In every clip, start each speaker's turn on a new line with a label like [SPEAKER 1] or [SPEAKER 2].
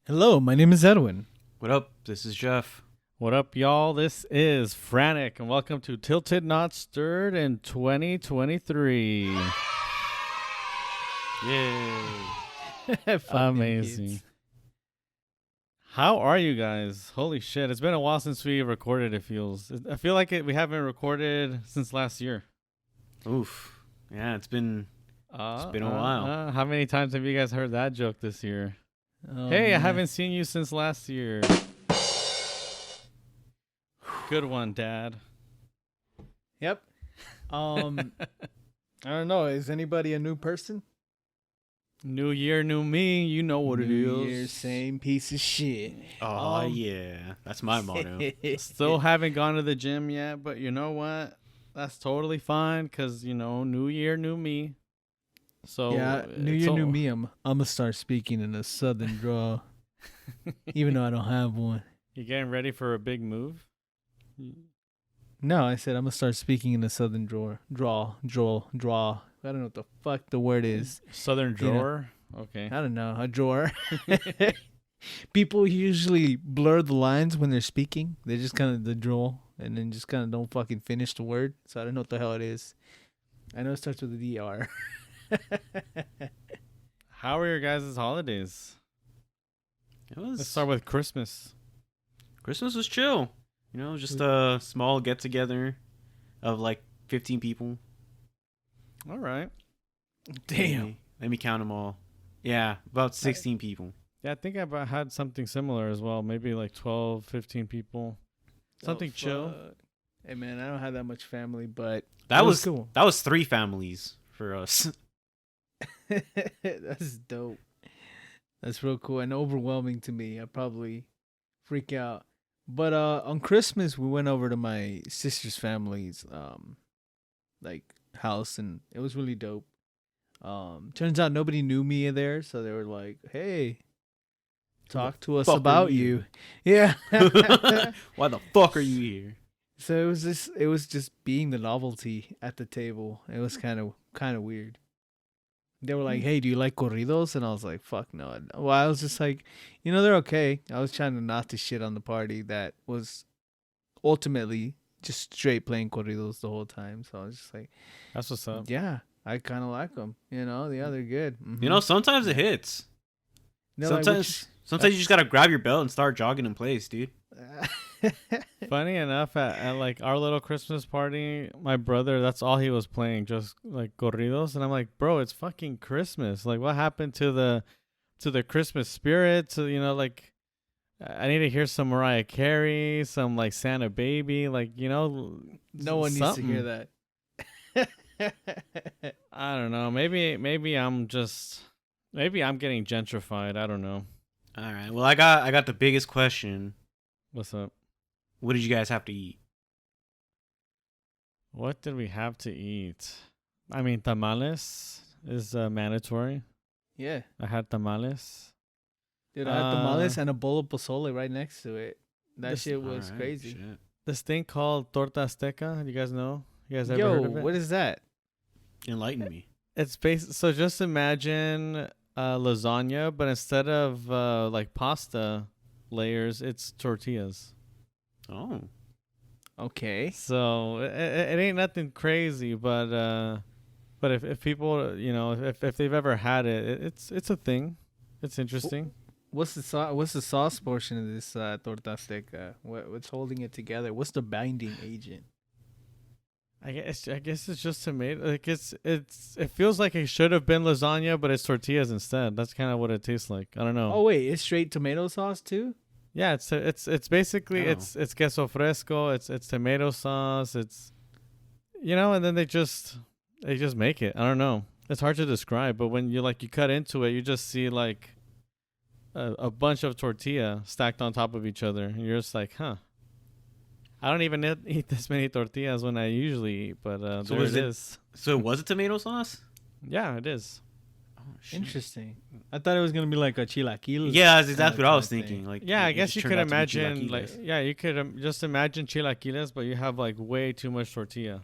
[SPEAKER 1] Hello, my name is Edwin.
[SPEAKER 2] What up? This is Jeff.
[SPEAKER 3] What up, y'all? This is Frantic, and welcome to Tilted Not Stirred in 2023.
[SPEAKER 2] Yay.
[SPEAKER 3] Amazing. How are you guys? Holy shit. It's been a while since we recorded, it feels. I feel like we haven't recorded since last year.
[SPEAKER 2] Oof. Yeah, it's been a while.
[SPEAKER 3] How many times have you guys heard that joke this year?
[SPEAKER 1] Oh,
[SPEAKER 3] Hey, I
[SPEAKER 1] man.
[SPEAKER 3] haven't seen you since last year. Good one, Dad.
[SPEAKER 1] Yep. I don't know. Is anybody a new person?
[SPEAKER 3] New year, new me. You know what it
[SPEAKER 1] New
[SPEAKER 3] is.
[SPEAKER 1] year, same piece of shit.
[SPEAKER 2] Oh, yeah. That's my motto.
[SPEAKER 3] Still haven't gone to the gym yet, but you know what? That's totally fine because, new year, new me. So
[SPEAKER 1] yeah, new year, new me. I'm gonna start speaking in a southern drawl, even though I don't have one.
[SPEAKER 3] You getting ready for a big move?
[SPEAKER 1] No, I said I'm gonna start speaking in a southern draw. I don't know what the fuck the word is.
[SPEAKER 3] Southern
[SPEAKER 1] You know.
[SPEAKER 3] drawer? Okay.
[SPEAKER 1] I don't know, a drawer. People usually blur the lines when they're speaking. They just kind of the drawl and then just kind of don't fucking finish the word. So I don't know what the hell it is. I know it starts with a DR.
[SPEAKER 3] How are your guys' holidays? Let's start with Christmas.
[SPEAKER 2] Christmas was chill. Just a small get together of like 15 people.
[SPEAKER 3] All right.
[SPEAKER 1] Damn.
[SPEAKER 2] Let me count them all. Yeah, about 16 people.
[SPEAKER 3] Yeah, I think I've had something similar as well. Maybe like 12, 15 people. Something chill.
[SPEAKER 1] Fuck. Hey man, I don't have that much family, but
[SPEAKER 2] That
[SPEAKER 1] it
[SPEAKER 2] was
[SPEAKER 1] cool.
[SPEAKER 2] That was 3 families for us.
[SPEAKER 1] That's dope. That's real cool and overwhelming to me. I probably freak out. But on Christmas we went over to my sister's family's like house and it was really dope. Turns out nobody knew me there, so they were like, "Hey, talk to us
[SPEAKER 2] fuck are
[SPEAKER 1] about
[SPEAKER 2] you?"
[SPEAKER 1] you." Yeah.
[SPEAKER 2] Why the fuck are you here?
[SPEAKER 1] So it was just being the novelty at the table. It was kind of weird. They were like, "Hey, do you like corridos?" And I was like, "Fuck no." Well, I was just like, they're okay. I was trying to not to shit on the party that was ultimately just straight playing corridos the whole time. So I was just like,
[SPEAKER 3] That's what's up.
[SPEAKER 1] "Yeah, I kind of like them." Yeah, they're good. Mhm.
[SPEAKER 2] Sometimes it hits.
[SPEAKER 1] They're like,
[SPEAKER 2] Sometimes you just gotta grab your belt and start jogging in place, dude.
[SPEAKER 3] Funny enough, at like our little Christmas party, my brother, that's all he was playing, just like corridos, and I'm like, bro, it's fucking Christmas. Like, what happened to the Christmas spirit? To like, I need to hear some Mariah Carey, some like Santa Baby, like
[SPEAKER 1] no one needs to hear that.
[SPEAKER 3] I don't know. Maybe I'm getting gentrified. I don't know.
[SPEAKER 2] All right. Well, I got the biggest question.
[SPEAKER 3] What's up?
[SPEAKER 2] What did you guys have to eat?
[SPEAKER 3] What did we have to eat? I mean, tamales is mandatory.
[SPEAKER 1] Yeah,
[SPEAKER 3] I had tamales.
[SPEAKER 1] dude, I had tamales and a bowl of pozole right next to it. That
[SPEAKER 3] This-
[SPEAKER 1] shit was
[SPEAKER 2] Alright,
[SPEAKER 1] crazy.
[SPEAKER 2] shit.
[SPEAKER 3] This thing called torta azteca. You guys know? You guys ever heard of it?
[SPEAKER 1] What is that?
[SPEAKER 2] Enlighten me.
[SPEAKER 3] It's so just imagine lasagna, but instead of like pasta layers, it's tortillas.
[SPEAKER 2] Oh.
[SPEAKER 1] Okay.
[SPEAKER 3] So it ain't nothing crazy, but if people if they've ever had it, it's a thing. It's interesting.
[SPEAKER 1] What's the sauce portion of this torta azteca? What's holding it together? What's the binding agent?
[SPEAKER 3] I guess it's just tomato. Like it feels like it should have been lasagna, but it's tortillas instead. That's kind of what it tastes like. I don't know.
[SPEAKER 1] Oh wait, it's straight tomato sauce too?
[SPEAKER 3] Yeah, it's basically
[SPEAKER 2] Oh.
[SPEAKER 3] it's queso fresco. It's tomato sauce. It's and then they just make it. I don't know. It's hard to describe, but when you cut into it, you just see like a bunch of tortilla stacked on top of each other, and you're just like, huh. I don't even eat this many tortillas when I usually eat, but
[SPEAKER 2] So
[SPEAKER 3] there
[SPEAKER 2] was
[SPEAKER 3] it
[SPEAKER 2] it-
[SPEAKER 3] is.
[SPEAKER 2] So was it tomato sauce?
[SPEAKER 3] Yeah, it is.
[SPEAKER 2] Oh, shit.
[SPEAKER 1] Interesting. I thought it was gonna be like a chilaquil.
[SPEAKER 2] Yeah, that's exactly what I was
[SPEAKER 1] kind of
[SPEAKER 2] thinking. Like,
[SPEAKER 3] Yeah, I
[SPEAKER 2] it
[SPEAKER 3] guess
[SPEAKER 2] just
[SPEAKER 3] you
[SPEAKER 2] turned
[SPEAKER 3] could
[SPEAKER 2] out to be
[SPEAKER 3] imagine
[SPEAKER 2] chilaquiles.
[SPEAKER 3] you could just imagine chilaquiles, but you have like way too much tortilla.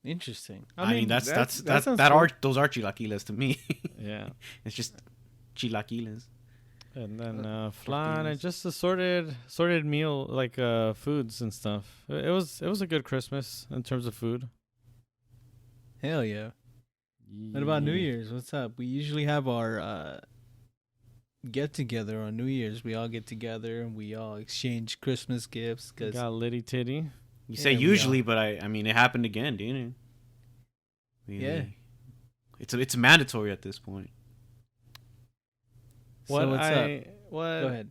[SPEAKER 1] Interesting.
[SPEAKER 2] I mean,
[SPEAKER 1] that sounds cool.
[SPEAKER 2] those are chilaquiles to me.
[SPEAKER 3] Yeah.
[SPEAKER 2] It's just chilaquiles.
[SPEAKER 3] And then flan and
[SPEAKER 1] Tortillas.
[SPEAKER 3] just assorted meal like foods and stuff. It was a good Christmas in terms of food.
[SPEAKER 1] Hell yeah. What about New Year's? What's up? We usually have our get together on New Year's. We all get together and we all exchange Christmas gifts.
[SPEAKER 3] We
[SPEAKER 1] Cause
[SPEAKER 3] got Litty Titty.
[SPEAKER 2] You say
[SPEAKER 1] we
[SPEAKER 2] usually,
[SPEAKER 1] are.
[SPEAKER 2] but I mean, it happened again, didn't it?
[SPEAKER 1] Yeah.
[SPEAKER 2] It's mandatory at this point.
[SPEAKER 3] What
[SPEAKER 1] So what's up?
[SPEAKER 3] What
[SPEAKER 1] Go ahead.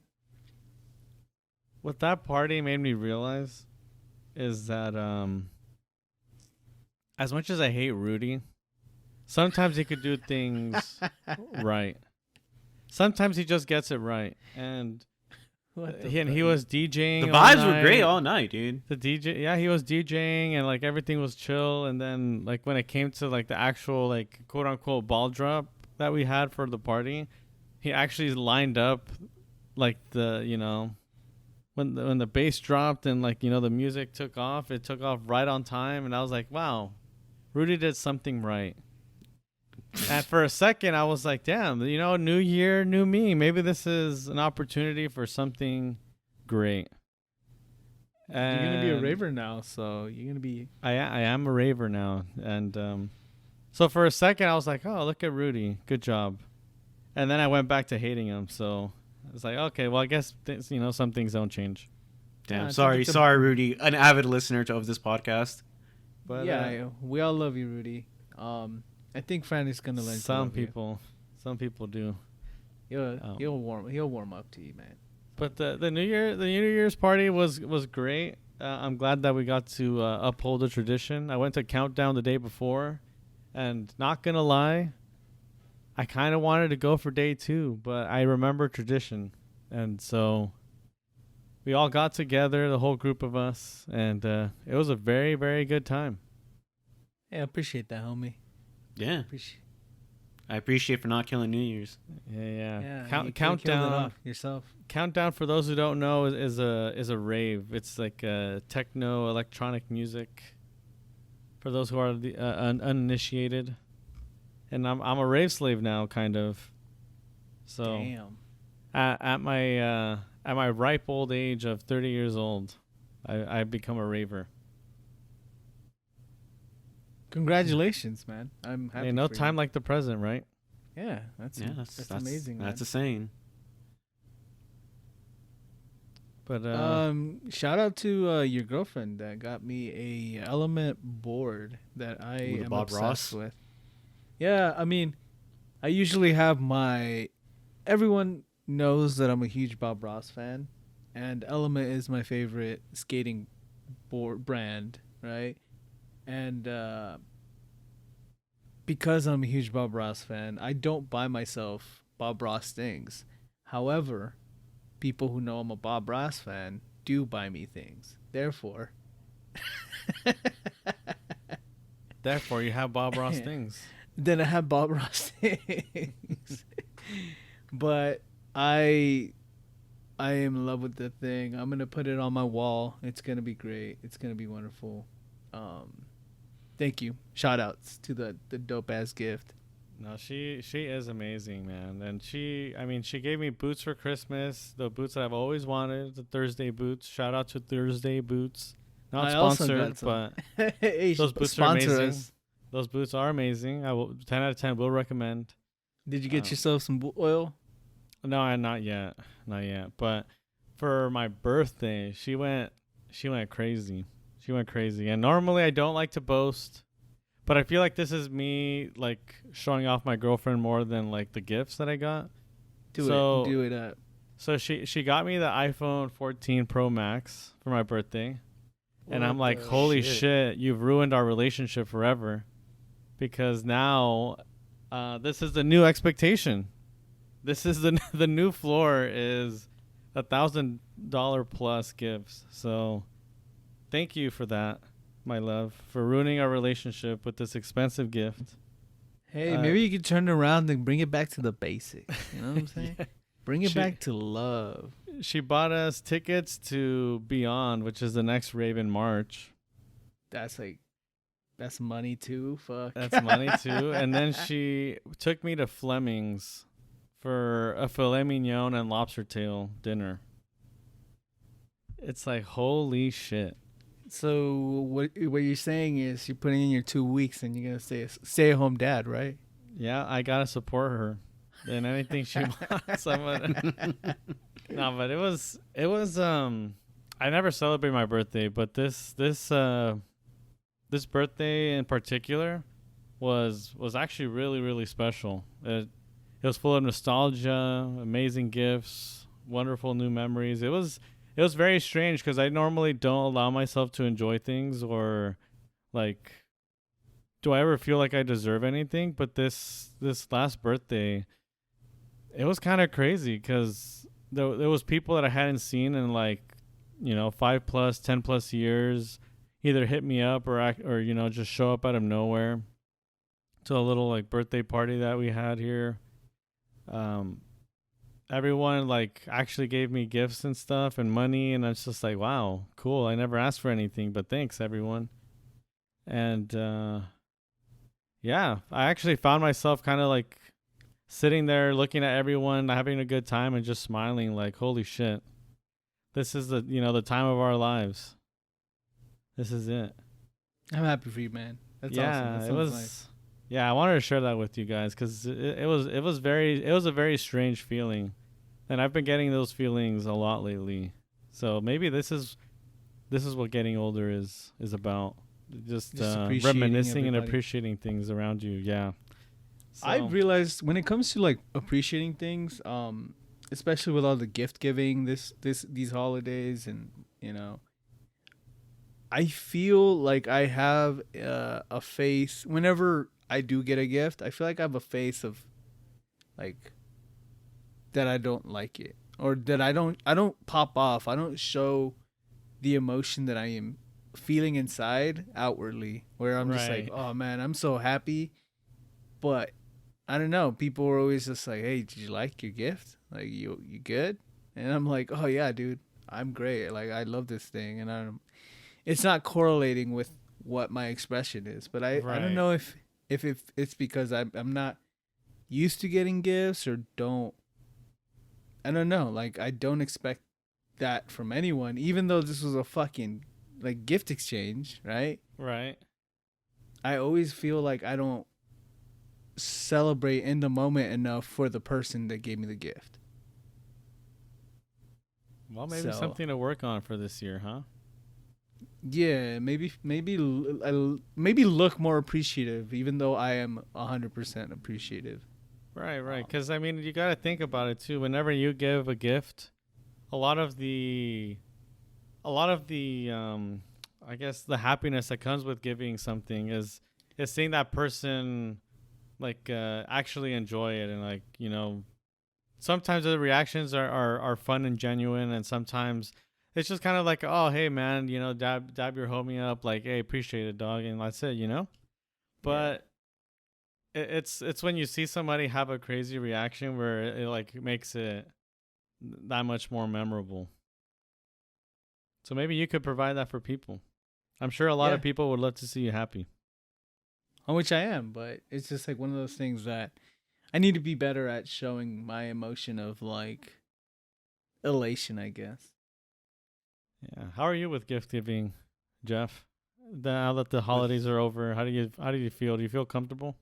[SPEAKER 3] what that party made me realize is that as much as I hate Rudy, sometimes he could do things right. Sometimes he just gets it right. And
[SPEAKER 1] What the
[SPEAKER 3] he
[SPEAKER 1] fuck?
[SPEAKER 3] was DJing.
[SPEAKER 2] The
[SPEAKER 3] all
[SPEAKER 2] vibes were great
[SPEAKER 3] night.
[SPEAKER 2] all night, dude.
[SPEAKER 3] The DJ, yeah, he was DJing and like everything was chill. And then like when it came to like the actual like quote unquote ball drop that we had for the party, he actually lined up like the when the bass dropped and like the music took off. It took off right on time, and I was like, wow, Rudy did something right. And for a second, I was like, damn, new year, new me. Maybe this is an opportunity for something great.
[SPEAKER 1] You're gonna be a
[SPEAKER 3] And
[SPEAKER 1] raver now, so you're gonna be.
[SPEAKER 3] I am a raver now, and so for a second I was like, oh, look at Rudy, good job. And then I went back to hating him. So it's like, okay, well, I guess some things don't change.
[SPEAKER 2] Damn,
[SPEAKER 1] I think
[SPEAKER 2] sorry,
[SPEAKER 1] it's a-
[SPEAKER 2] sorry, Rudy, an avid listener of this podcast.
[SPEAKER 3] But
[SPEAKER 1] Yeah, we all love you, Rudy. I think Fran is gonna learn.
[SPEAKER 3] some
[SPEAKER 1] to love
[SPEAKER 3] people do.
[SPEAKER 1] you.
[SPEAKER 3] Oh.
[SPEAKER 1] He'll warm up to you, man.
[SPEAKER 3] But the New Year's party was great. I'm glad that we got to uphold the tradition. I went to Countdown the day before, and not gonna lie, I kind of wanted to go for day 2, but I remember tradition, and so we all got together, the whole group of us, and it was a very, very good time.
[SPEAKER 1] Yeah, I appreciate that, homie.
[SPEAKER 2] Yeah,
[SPEAKER 1] Appreciate.
[SPEAKER 2] I appreciate for not killing New Year's.
[SPEAKER 3] Yeah.
[SPEAKER 1] Yeah, you could've killed it
[SPEAKER 3] Countdown.
[SPEAKER 1] off yourself.
[SPEAKER 3] Countdown, for those who don't know, is a rave. It's like techno electronic music. For those who are the uninitiated, and I'm a rave slave now, kind of. So
[SPEAKER 1] Damn.
[SPEAKER 3] at my ripe old age of 30 years old, I've become a raver.
[SPEAKER 1] Congratulations, man. I'm happy.
[SPEAKER 3] Hey, no
[SPEAKER 1] for
[SPEAKER 3] time
[SPEAKER 1] you.
[SPEAKER 3] like the present, right?
[SPEAKER 1] Yeah, that's
[SPEAKER 2] That's
[SPEAKER 1] amazing.
[SPEAKER 2] That's
[SPEAKER 1] man.
[SPEAKER 2] a saying.
[SPEAKER 3] But
[SPEAKER 1] Shout out to your girlfriend that got me a Element board that I
[SPEAKER 2] Ooh, the
[SPEAKER 1] am
[SPEAKER 2] Bob
[SPEAKER 1] obsessed
[SPEAKER 2] Ross?
[SPEAKER 1] with. Yeah, I mean, I usually have everyone knows that I'm a huge Bob Ross fan, and Element is my favorite skating board brand, right? And because I'm a huge Bob Ross fan, I don't buy myself Bob Ross things. However, people who know I'm a Bob Ross fan do buy me things. Therefore,
[SPEAKER 3] therefore, you have Bob Ross things.
[SPEAKER 1] then I have Bob Ross things. But I am in love with the thing. I'm gonna put it on my wall. It's gonna be great. It's gonna be wonderful. Thank you. Shout outs to the dope ass gift.
[SPEAKER 3] No, she is amazing, man. And she gave me boots for Christmas, the boots that I've always wanted, the Thursday boots. Shout out to Thursday Boots. Not
[SPEAKER 1] I also
[SPEAKER 3] sponsored,
[SPEAKER 1] got some.
[SPEAKER 3] but
[SPEAKER 1] Hey,
[SPEAKER 3] those boots are
[SPEAKER 1] sponsor
[SPEAKER 3] amazing.
[SPEAKER 1] us.
[SPEAKER 3] Those boots are amazing. I will 10 out of 10 will recommend.
[SPEAKER 1] Did you get yourself some oil?
[SPEAKER 3] No, not yet. But for my birthday, she went crazy. She went crazy. And normally I don't like to boast, but I feel like this is me like showing off my girlfriend more than like the gifts that I got.
[SPEAKER 1] Do it up.
[SPEAKER 3] So she got me the iPhone 14 Pro Max for my birthday. And I'm
[SPEAKER 1] What
[SPEAKER 3] like,
[SPEAKER 1] the
[SPEAKER 3] holy shit, you've ruined our relationship forever. Because now this is the new expectation. This is the new floor is $1,000 plus gifts. So thank you for that, my love, for ruining our relationship with this expensive gift.
[SPEAKER 1] Hey, maybe you could turn it around and bring it back to the basics. You know what I'm saying?
[SPEAKER 3] Yeah.
[SPEAKER 1] Bring it
[SPEAKER 3] She-
[SPEAKER 1] back to love.
[SPEAKER 3] She bought us tickets to Beyond, which is the next rave in March.
[SPEAKER 1] That's money too. Fuck.
[SPEAKER 3] That's money too. And then she took me to Fleming's for a filet mignon and lobster tail dinner. It's like, holy shit.
[SPEAKER 1] So what you're saying is you're putting in your 2 weeks and you're gonna stay at home dad, right?
[SPEAKER 3] Yeah, I gotta support her in anything she wants. No, but it was I never celebrate my birthday, but this birthday in particular was actually really, really special. It was full of nostalgia, amazing gifts, wonderful new memories. It was very strange because I normally don't allow myself to enjoy things, or like, do I ever feel like I deserve anything? But this last birthday, it was kind of crazy because there was people that I hadn't seen in, like, 5+, 10+ years, either hit me up or just show up out of nowhere to a little like birthday party that we had here. Everyone like actually gave me gifts and stuff and money, and I was just like, wow, cool. I never asked for anything, but thanks everyone. And yeah, I actually found myself kind of like sitting there looking at everyone having a good time and just smiling like, holy shit. This is the time of our lives. This is it.
[SPEAKER 1] I'm happy for you, man. That's awesome. That
[SPEAKER 3] it was
[SPEAKER 1] nice.
[SPEAKER 3] Yeah, I wanted to share that with you guys because it was a very strange feeling, and I've been getting those feelings a lot lately. So maybe this is what getting older is about. Just reminiscing and appreciating things around you. Yeah. So,
[SPEAKER 1] I realized when it comes to like appreciating things, especially with all the gift giving these holidays, and I feel like I have a face whenever I do get a gift. I feel like I have a face of like that I don't like it, or that I don't pop off. I don't show the emotion that I am feeling inside outwardly, where I'm just like, oh man, I'm so happy. But I don't know. People are always just like, hey, did you like your gift? Like, you good? And I'm like, oh yeah, dude, I'm great. Like, I love this thing, and it's not correlating with what my expression is. But I don't know if it's because I'm not used to getting gifts, or I don't know. Like, I don't expect that from anyone, even though this was a fucking like gift exchange, right?
[SPEAKER 3] Right.
[SPEAKER 1] I always feel like I don't celebrate in the moment enough for the person that gave me the gift.
[SPEAKER 3] Well, maybe something to work on for this year, huh?
[SPEAKER 1] Yeah, maybe look more appreciative, even though I am 100% appreciative.
[SPEAKER 3] Right. Because I mean, you got to think about it too. Whenever you give a gift, a lot of the I guess the happiness that comes with giving something is seeing that person like actually enjoy it, and like, sometimes the reactions are fun and genuine, and sometimes it's just kind of like, oh hey man, dab your homie up, like, hey, appreciate it, dog, and that's it. But it's when you see somebody have a crazy reaction where it like makes it that much more memorable. So maybe you could provide that for people. I'm sure a lot of people would love to see you happy.
[SPEAKER 1] On which I am, but it's just like one of those things that I need to be better at showing my emotion of like elation, I guess.
[SPEAKER 3] Yeah. How are you with gift giving, Jeff? Now that the holidays are over, how do you feel? Do you feel comfortable?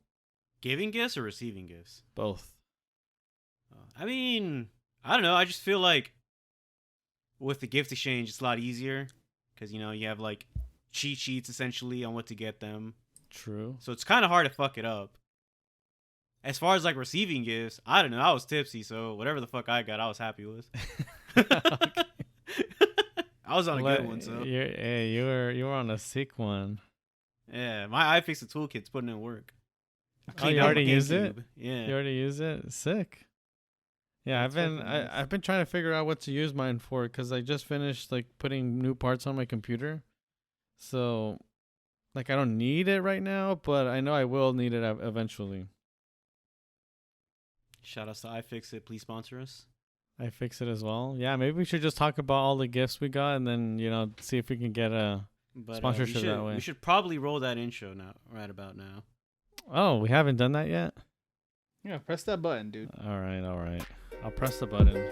[SPEAKER 2] Giving gifts or receiving gifts?
[SPEAKER 3] Both.
[SPEAKER 2] I mean, I don't know. I just feel like with the gift exchange, it's a lot easier because, you have like cheat sheets essentially on what to get them.
[SPEAKER 3] True.
[SPEAKER 2] So it's kind of hard to fuck it up. As far as like receiving gifts, I don't know. I was tipsy, so whatever the fuck I got, I was happy with. I was on a good one, so.
[SPEAKER 3] You were on a sick one.
[SPEAKER 2] Yeah, my iFixit toolkit's putting in work.
[SPEAKER 3] Oh, you already used it?
[SPEAKER 2] Yeah.
[SPEAKER 3] You already used it? Sick. Yeah, I've been trying to figure out what to use mine for, because I just finished like putting new parts on my computer. So like I don't need it right now, but I know I will need it eventually.
[SPEAKER 2] Shout outs to iFixit, please sponsor us.
[SPEAKER 3] iFixit as well. Yeah, maybe we should just talk about all the gifts we got, and then see if we can get a sponsorship that way.
[SPEAKER 2] We should probably roll that intro now, right about now.
[SPEAKER 3] Oh, we haven't done that yet?
[SPEAKER 1] Yeah, press that button, dude.
[SPEAKER 3] All right. I'll press the button.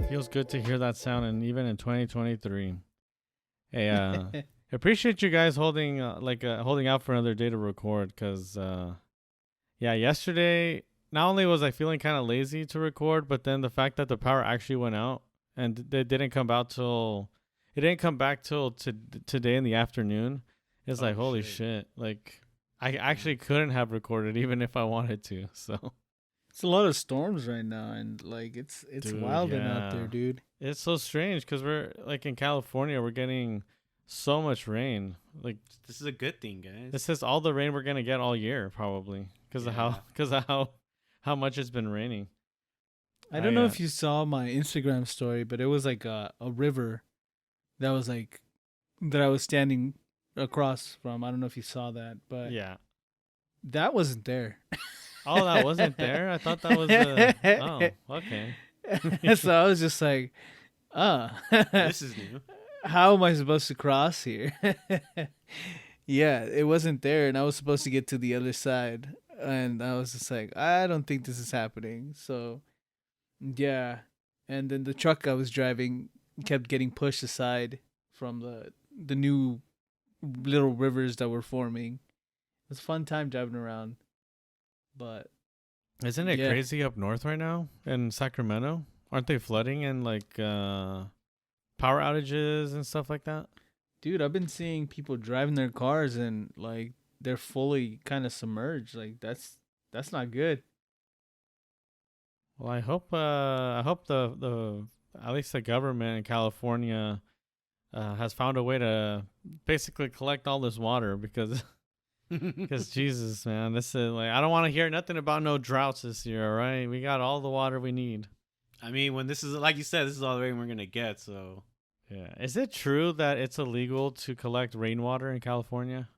[SPEAKER 3] Feels good to hear that sound, and even in 2023. Hey, appreciate you guys holding holding out for another day to record, because yeah, yesterday not only was I feeling kind of lazy to record, but then the fact that the power actually went out and it didn't come back till today in the afternoon. It's like, holy shit. Like, I actually couldn't have recorded even if I wanted to. So
[SPEAKER 1] It's a lot of storms right now, and like it's
[SPEAKER 3] Dude,
[SPEAKER 1] wilding out
[SPEAKER 3] yeah.
[SPEAKER 1] there, dude.
[SPEAKER 3] it's so strange because we're like in California, we're getting so much rain. Like,
[SPEAKER 2] This is a good thing, guys.
[SPEAKER 3] this is all the rain we're gonna get all year, probably, because of how much it's been raining.
[SPEAKER 1] I don't know if you saw my Instagram story, but it was like a river that was like that I was standing across from. I don't know if you saw that, but
[SPEAKER 3] Yeah.
[SPEAKER 1] that wasn't there.
[SPEAKER 3] Oh, that wasn't there. I thought that was. Oh, okay.
[SPEAKER 1] So I was just like,
[SPEAKER 2] This is new.
[SPEAKER 1] how am I supposed to cross here? Yeah, it wasn't there, and I was supposed to get to the other side, and I was just like, I don't think this is happening. So, yeah, and then the truck I was driving kept getting pushed aside from the new little rivers that were forming. It was a fun time driving around, but
[SPEAKER 3] Isn't it
[SPEAKER 1] Yeah.
[SPEAKER 3] crazy up north right now in Sacramento? Aren't they flooding and like power outages and stuff like that?
[SPEAKER 1] dude, I've been seeing people driving their cars and like they're fully kind of submerged. Like that's not good.
[SPEAKER 3] Well, I hope the at least the government in California has found a way to basically collect all this water, because Jesus, man, this is like, I don't want to hear nothing about no droughts this year. All right, we got all the water we need.
[SPEAKER 2] I mean, when this is, like you said, this is all the rain we're gonna get. So
[SPEAKER 3] Yeah, is it true that it's illegal to collect rainwater in California?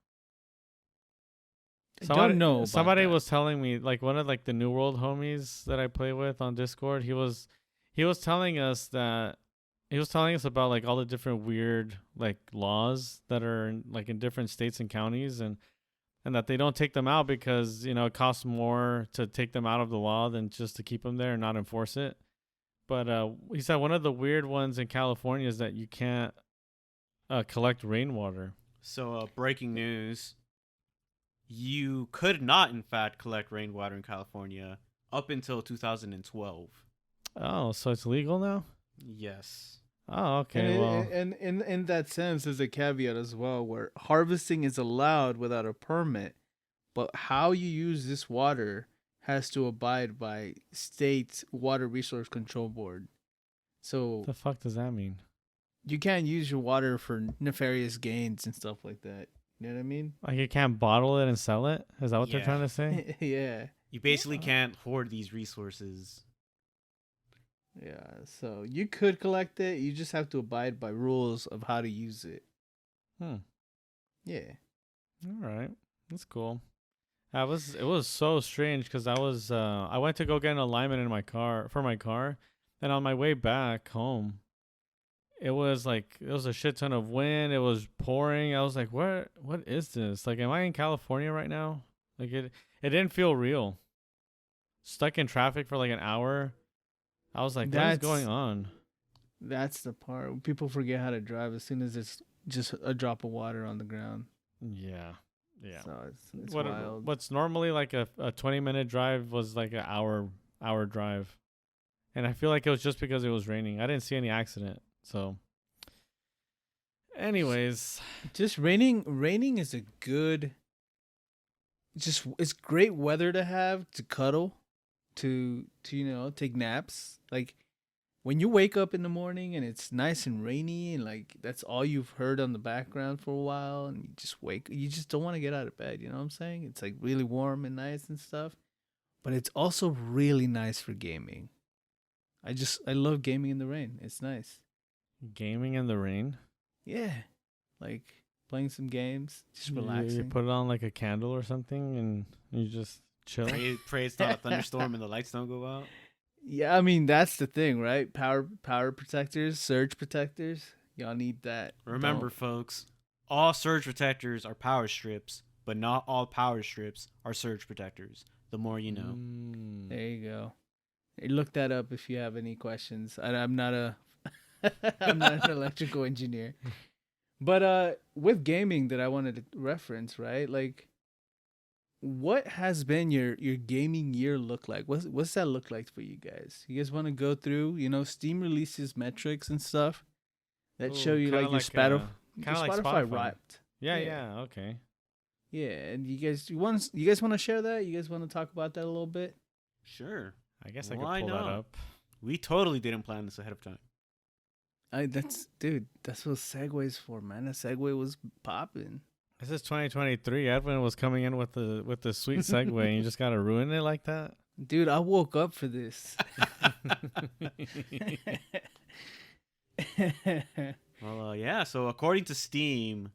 [SPEAKER 1] I don't know. About
[SPEAKER 3] Somebody
[SPEAKER 1] that.
[SPEAKER 3] was telling me, like one of like the New World homies that I play with on Discord. He was telling us about like all the different weird like laws that are like in different states and counties, and that they don't take them out because it costs more to take them out of the law than just to keep them there and not enforce it. But he said one of the weird ones in California is that you can't collect rainwater.
[SPEAKER 2] So, breaking news. You could not, in fact, collect rainwater in California up until 2012.
[SPEAKER 3] Oh, so it's legal now?
[SPEAKER 2] Yes.
[SPEAKER 3] Oh, okay. Well,
[SPEAKER 1] And in that sense, there's a caveat as well, where harvesting is allowed without a permit, but how you use this water has to abide by state's water resource control board. So
[SPEAKER 3] what the fuck does that mean?
[SPEAKER 1] you can't use your water for nefarious gains and stuff like that. You know what I mean?
[SPEAKER 3] Like you can't bottle it and sell it? Is that what they're
[SPEAKER 2] Yeah.
[SPEAKER 3] trying to say?
[SPEAKER 1] Yeah.
[SPEAKER 2] You basically can't hoard these resources.
[SPEAKER 1] Yeah. So you could collect it. You just have to abide by rules of how to use it.
[SPEAKER 3] Hmm.
[SPEAKER 1] Yeah.
[SPEAKER 3] All right. That's cool. It was so strange because I went to go get an alignment in my car, and on my way back home, it was a shit ton of wind. It was pouring. I was like, what is this? Like, am I in California right now? Like, it didn't feel real. Stuck in traffic for like an hour. I was like, what is going on?
[SPEAKER 1] That's the part. People forget how to drive as soon as it's just a drop of water on the ground.
[SPEAKER 3] Yeah. Yeah.
[SPEAKER 1] So it's wild.
[SPEAKER 3] What's normally like a 20-minute drive was like an hour drive. And I feel like it was just because it was raining. I didn't see any accident. So anyways,
[SPEAKER 1] Just raining is a good, it's great weather to have, to cuddle, to take naps. Like when you wake up in the morning and it's nice and rainy and like that's all you've heard on the background for a while, and you just don't want to get out of bed, you know what I'm saying? It's like really warm and nice and stuff. But it's also really nice for gaming. I love gaming in the rain. It's nice.
[SPEAKER 3] gaming in the rain.
[SPEAKER 1] Yeah. Like playing some games, just
[SPEAKER 3] You
[SPEAKER 1] relaxing.
[SPEAKER 3] put it on like a candle or something, and you just chill.
[SPEAKER 2] Pray it's not a thunderstorm and the lights don't go out.
[SPEAKER 1] Yeah, I mean that's the thing, right? Power protectors, surge protectors. Y'all need that.
[SPEAKER 2] Remember, folks, all surge protectors are power strips, but not all power strips are surge protectors. The more you know.
[SPEAKER 1] There you go. Hey, look that up if you have any questions. I'm not a I'm not an electrical engineer. But with gaming that I wanted to reference, right? Like what has been your gaming year look like? What's that look like for you guys? You guys want to go through, Steam releases metrics and stuff that show you like your
[SPEAKER 3] kind
[SPEAKER 1] your
[SPEAKER 3] of like
[SPEAKER 1] Spotify
[SPEAKER 3] Spotify.
[SPEAKER 1] Wrapped.
[SPEAKER 3] Yeah,
[SPEAKER 1] Yeah.
[SPEAKER 3] yeah, okay.
[SPEAKER 1] Yeah, and you guys want to share that? You guys want to talk about that a little bit?
[SPEAKER 2] Sure.
[SPEAKER 3] I guess I
[SPEAKER 2] Why
[SPEAKER 3] could pull that
[SPEAKER 2] not?
[SPEAKER 3] up.
[SPEAKER 2] We totally didn't plan this ahead of time.
[SPEAKER 1] That's what Segway's for, man. That Segway was popping.
[SPEAKER 3] This is 2023. Edwin was coming in with the sweet segue, and you just gotta ruin it like that.
[SPEAKER 1] Dude, I woke up for this.
[SPEAKER 2] Well, yeah. So according to Steam,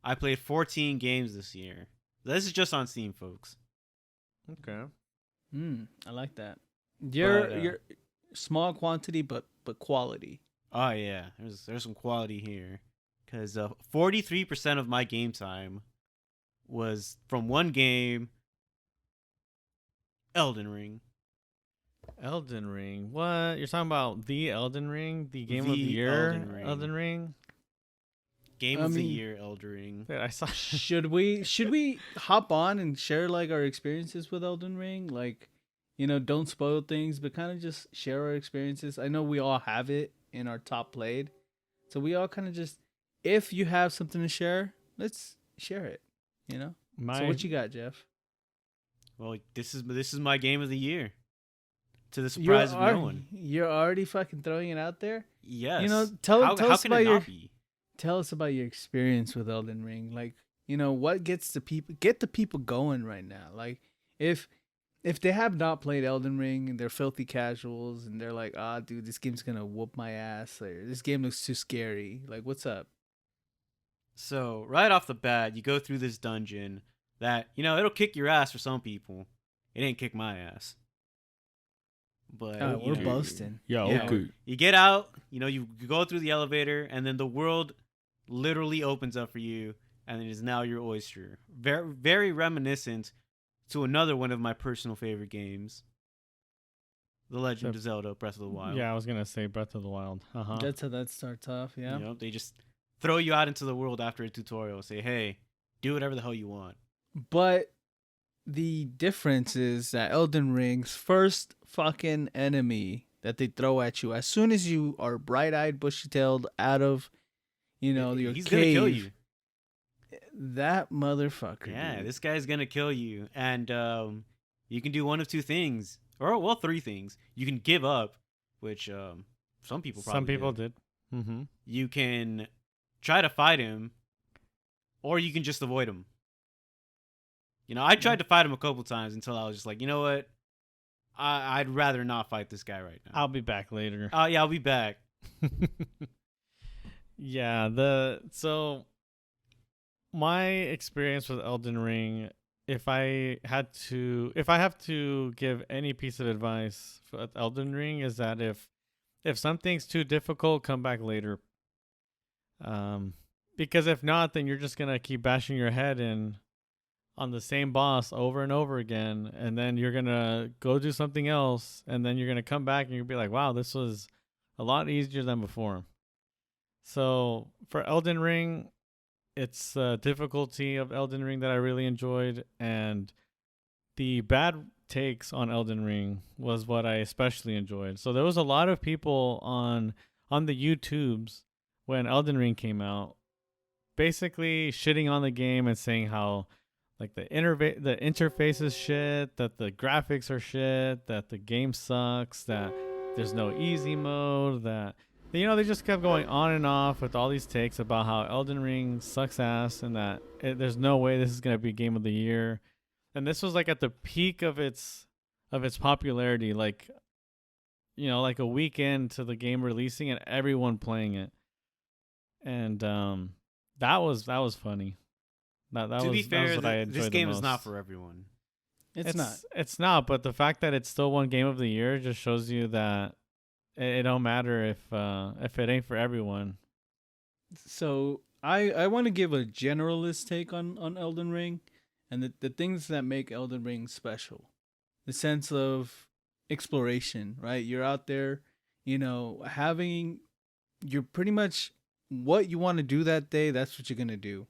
[SPEAKER 2] I played 14 games this year. This is just on Steam, folks.
[SPEAKER 3] Okay.
[SPEAKER 1] I like that. You're
[SPEAKER 2] But,
[SPEAKER 1] you're small quantity, but quality.
[SPEAKER 2] Oh yeah, there's some quality here, because 43% of my game time was from one game, Elden Ring.
[SPEAKER 3] Elden Ring. What? You're talking about the Elden Ring, the game of the
[SPEAKER 2] The
[SPEAKER 3] year,
[SPEAKER 2] Elden Ring.
[SPEAKER 3] Elden Ring.
[SPEAKER 2] Game
[SPEAKER 1] I
[SPEAKER 2] of the
[SPEAKER 1] mean-
[SPEAKER 2] year, Elden Ring.
[SPEAKER 3] Dude, I saw.
[SPEAKER 1] should we hop on and share like our experiences with Elden Ring? Like, don't spoil things, but kind of just share our experiences. I know we all have it in our top played, so we all kind of just, if you have something to share, let's share it. So what you got, Jeff?
[SPEAKER 2] Well, this is my game of the year. To the surprise of no one.
[SPEAKER 1] You're already fucking throwing it out there.
[SPEAKER 2] Yes.
[SPEAKER 1] Tell
[SPEAKER 2] how
[SPEAKER 1] us
[SPEAKER 2] can
[SPEAKER 1] about
[SPEAKER 2] it
[SPEAKER 1] your
[SPEAKER 2] not be?
[SPEAKER 1] tell us about your experience with Elden Ring. Like, what get the people going right now? Like, if they have not played Elden Ring and they're filthy casuals and they're like, dude, this game's gonna whoop my ass, or this game looks too scary. Like, what's up?
[SPEAKER 2] So right off the bat, you go through this dungeon that it'll kick your ass for some people. It didn't kick my ass. But
[SPEAKER 1] We're boasting.
[SPEAKER 3] Yeah,
[SPEAKER 2] Yeah.
[SPEAKER 3] okay.
[SPEAKER 2] You get out, you go through the elevator, and then the world literally opens up for you, and it is now your oyster. Very, very reminiscent to another one of my personal favorite games, The Legend of Zelda: Breath of the Wild.
[SPEAKER 3] Yeah, I was gonna say Breath of the Wild. Uh-huh.
[SPEAKER 1] That's how that starts off. Yeah.
[SPEAKER 2] They just throw you out into the world after a tutorial, say, "Hey, do whatever the hell you want."
[SPEAKER 1] But the difference is that Elden Ring's first fucking enemy that they throw at you as soon as you are bright-eyed, bushy-tailed out of, your
[SPEAKER 2] He's
[SPEAKER 1] cave.
[SPEAKER 2] gonna kill you.
[SPEAKER 1] That motherfucker.
[SPEAKER 2] Yeah,
[SPEAKER 1] dude.
[SPEAKER 2] this guy's gonna kill you, and you can do one of two things, or three things. You can give up, which some people
[SPEAKER 3] did. Mm-hmm.
[SPEAKER 2] You can try to fight him, or you can just avoid him. I tried to fight him a couple times until I was just like, you know what? I'd rather not fight this guy right now.
[SPEAKER 3] I'll be back later.
[SPEAKER 2] Yeah, I'll be back.
[SPEAKER 3] Yeah, so my experience with Elden Ring, if I have to give any piece of advice for Elden Ring, is that if something's too difficult, come back later. Because if not, then you're just gonna keep bashing your head in on the same boss over and over again, and then you're gonna go do something else, and then you're gonna come back and you'll be like, wow, this was a lot easier than before. So for Elden Ring, it's the difficulty of Elden Ring that I really enjoyed, and the bad takes on Elden Ring was what I especially enjoyed. So there was a lot of people on the YouTubes when Elden Ring came out, basically shitting on the game and saying how like the interface is shit, that the graphics are shit, that the game sucks, that there's no easy mode, that they just kept going on and off with all these takes about how Elden Ring sucks ass and that there's no way this is going to be game of the year. And this was like at the peak of its popularity, like like a week into the game releasing and everyone playing it. And That was funny.
[SPEAKER 2] To be
[SPEAKER 3] that was
[SPEAKER 2] fair,
[SPEAKER 3] what I enjoyed
[SPEAKER 2] this
[SPEAKER 3] the
[SPEAKER 2] game is not
[SPEAKER 3] most.
[SPEAKER 2] for everyone.
[SPEAKER 1] It's not.
[SPEAKER 3] It's not, but the fact that it's still one game of the year just shows you that it don't matter if it ain't for everyone.
[SPEAKER 1] So I want to give a generalist take on Elden Ring, and the things that make Elden Ring special. The sense of exploration, right? You're out there, having you're pretty much what you want to do that day. That's what you're gonna do.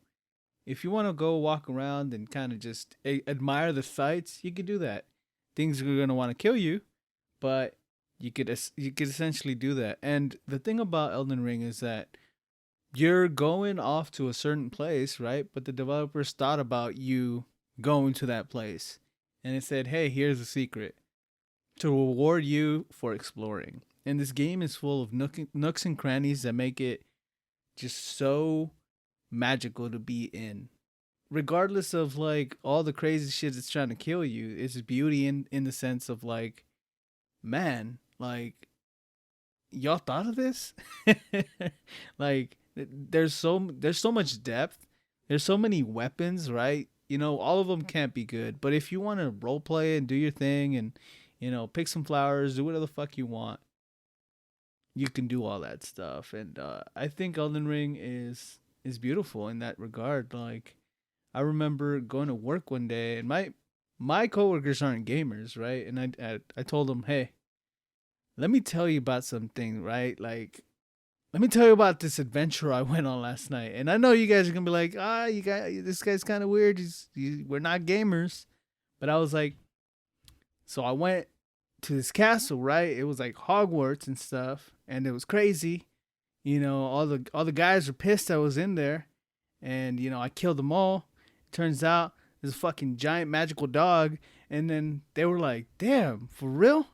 [SPEAKER 1] If you want to go walk around and kind of just admire the sights, you could do that. Things are gonna want to kill you, but you could essentially do that. And the thing about Elden Ring is that you're going off to a certain place, right? But the developers thought about you going to that place, and it said, "Hey, here's a secret to reward you for exploring." And this game is full of nooks and crannies that make it just so magical to be in. Regardless of like all the crazy shit that's trying to kill you, it's beauty in the sense of like, man, like y'all thought of this? Like there's so much depth. There's so many weapons, right? All of them can't be good, but if you want to role play and do your thing and pick some flowers, do whatever the fuck you want, you can do all that stuff. And I think Elden Ring is beautiful in that regard. Like I remember going to work one day, and my coworkers aren't gamers, right? And I told them, hey, let me tell you about something, right? Like, let me tell you about this adventure I went on last night. And I know you guys are gonna be like, this guy's kind of weird. We're not gamers, but I was like, so I went to this castle, right? It was like Hogwarts and stuff, and it was crazy. All the guys were pissed I was in there, and I killed them all. Turns out there's a fucking giant magical dog, and then they were like, "Damn, for real?"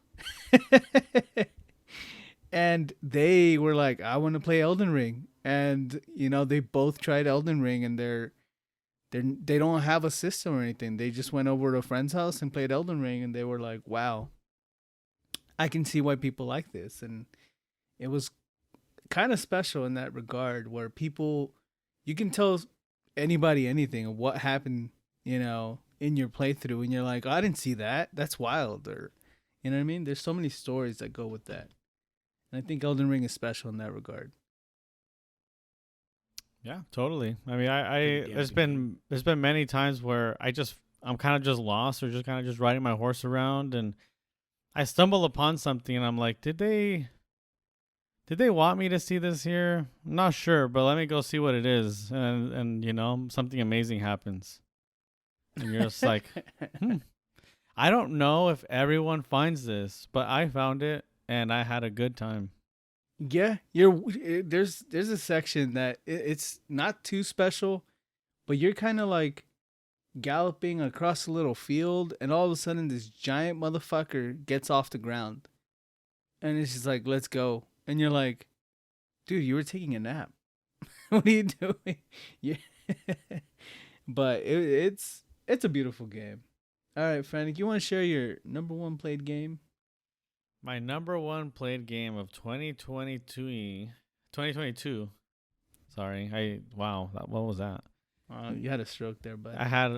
[SPEAKER 1] And they were like, "I want to play Elden Ring," and they both tried Elden Ring, and they don't have a system or anything. They just went over to a friend's house and played Elden Ring, and they were like, "Wow, I can see why people like this." And it was kind of special in that regard, where you can tell anybody anything of what happened, in your playthrough, and you're like, oh, I didn't see that. That's wild, or you know what I mean? There's so many stories that go with that, and I think Elden Ring is special in that regard.
[SPEAKER 3] Yeah, totally. I mean,
[SPEAKER 2] Pretty damn
[SPEAKER 3] there's
[SPEAKER 2] good.
[SPEAKER 3] been many times where I'm kind of just lost or just kind of just riding my horse around, and I stumble upon something, and I'm like, did they want me to see this here? I'm not sure, but let me go see what it is, and something amazing happens, and you're just like, I don't know if everyone finds this, but I found it, and I had a good time.
[SPEAKER 1] Yeah, there's a section that it's not too special, but you're kind of like galloping across a little field, and all of a sudden this giant motherfucker gets off the ground, and it's just like, let's go. And you're like, dude, you were taking a nap. What are you doing? Yeah. But it's a beautiful game. All right, Frank, you want to share your number one played game?
[SPEAKER 3] My number one played game of 2022. Sorry, what was that?
[SPEAKER 1] You had a stroke there, but
[SPEAKER 3] I had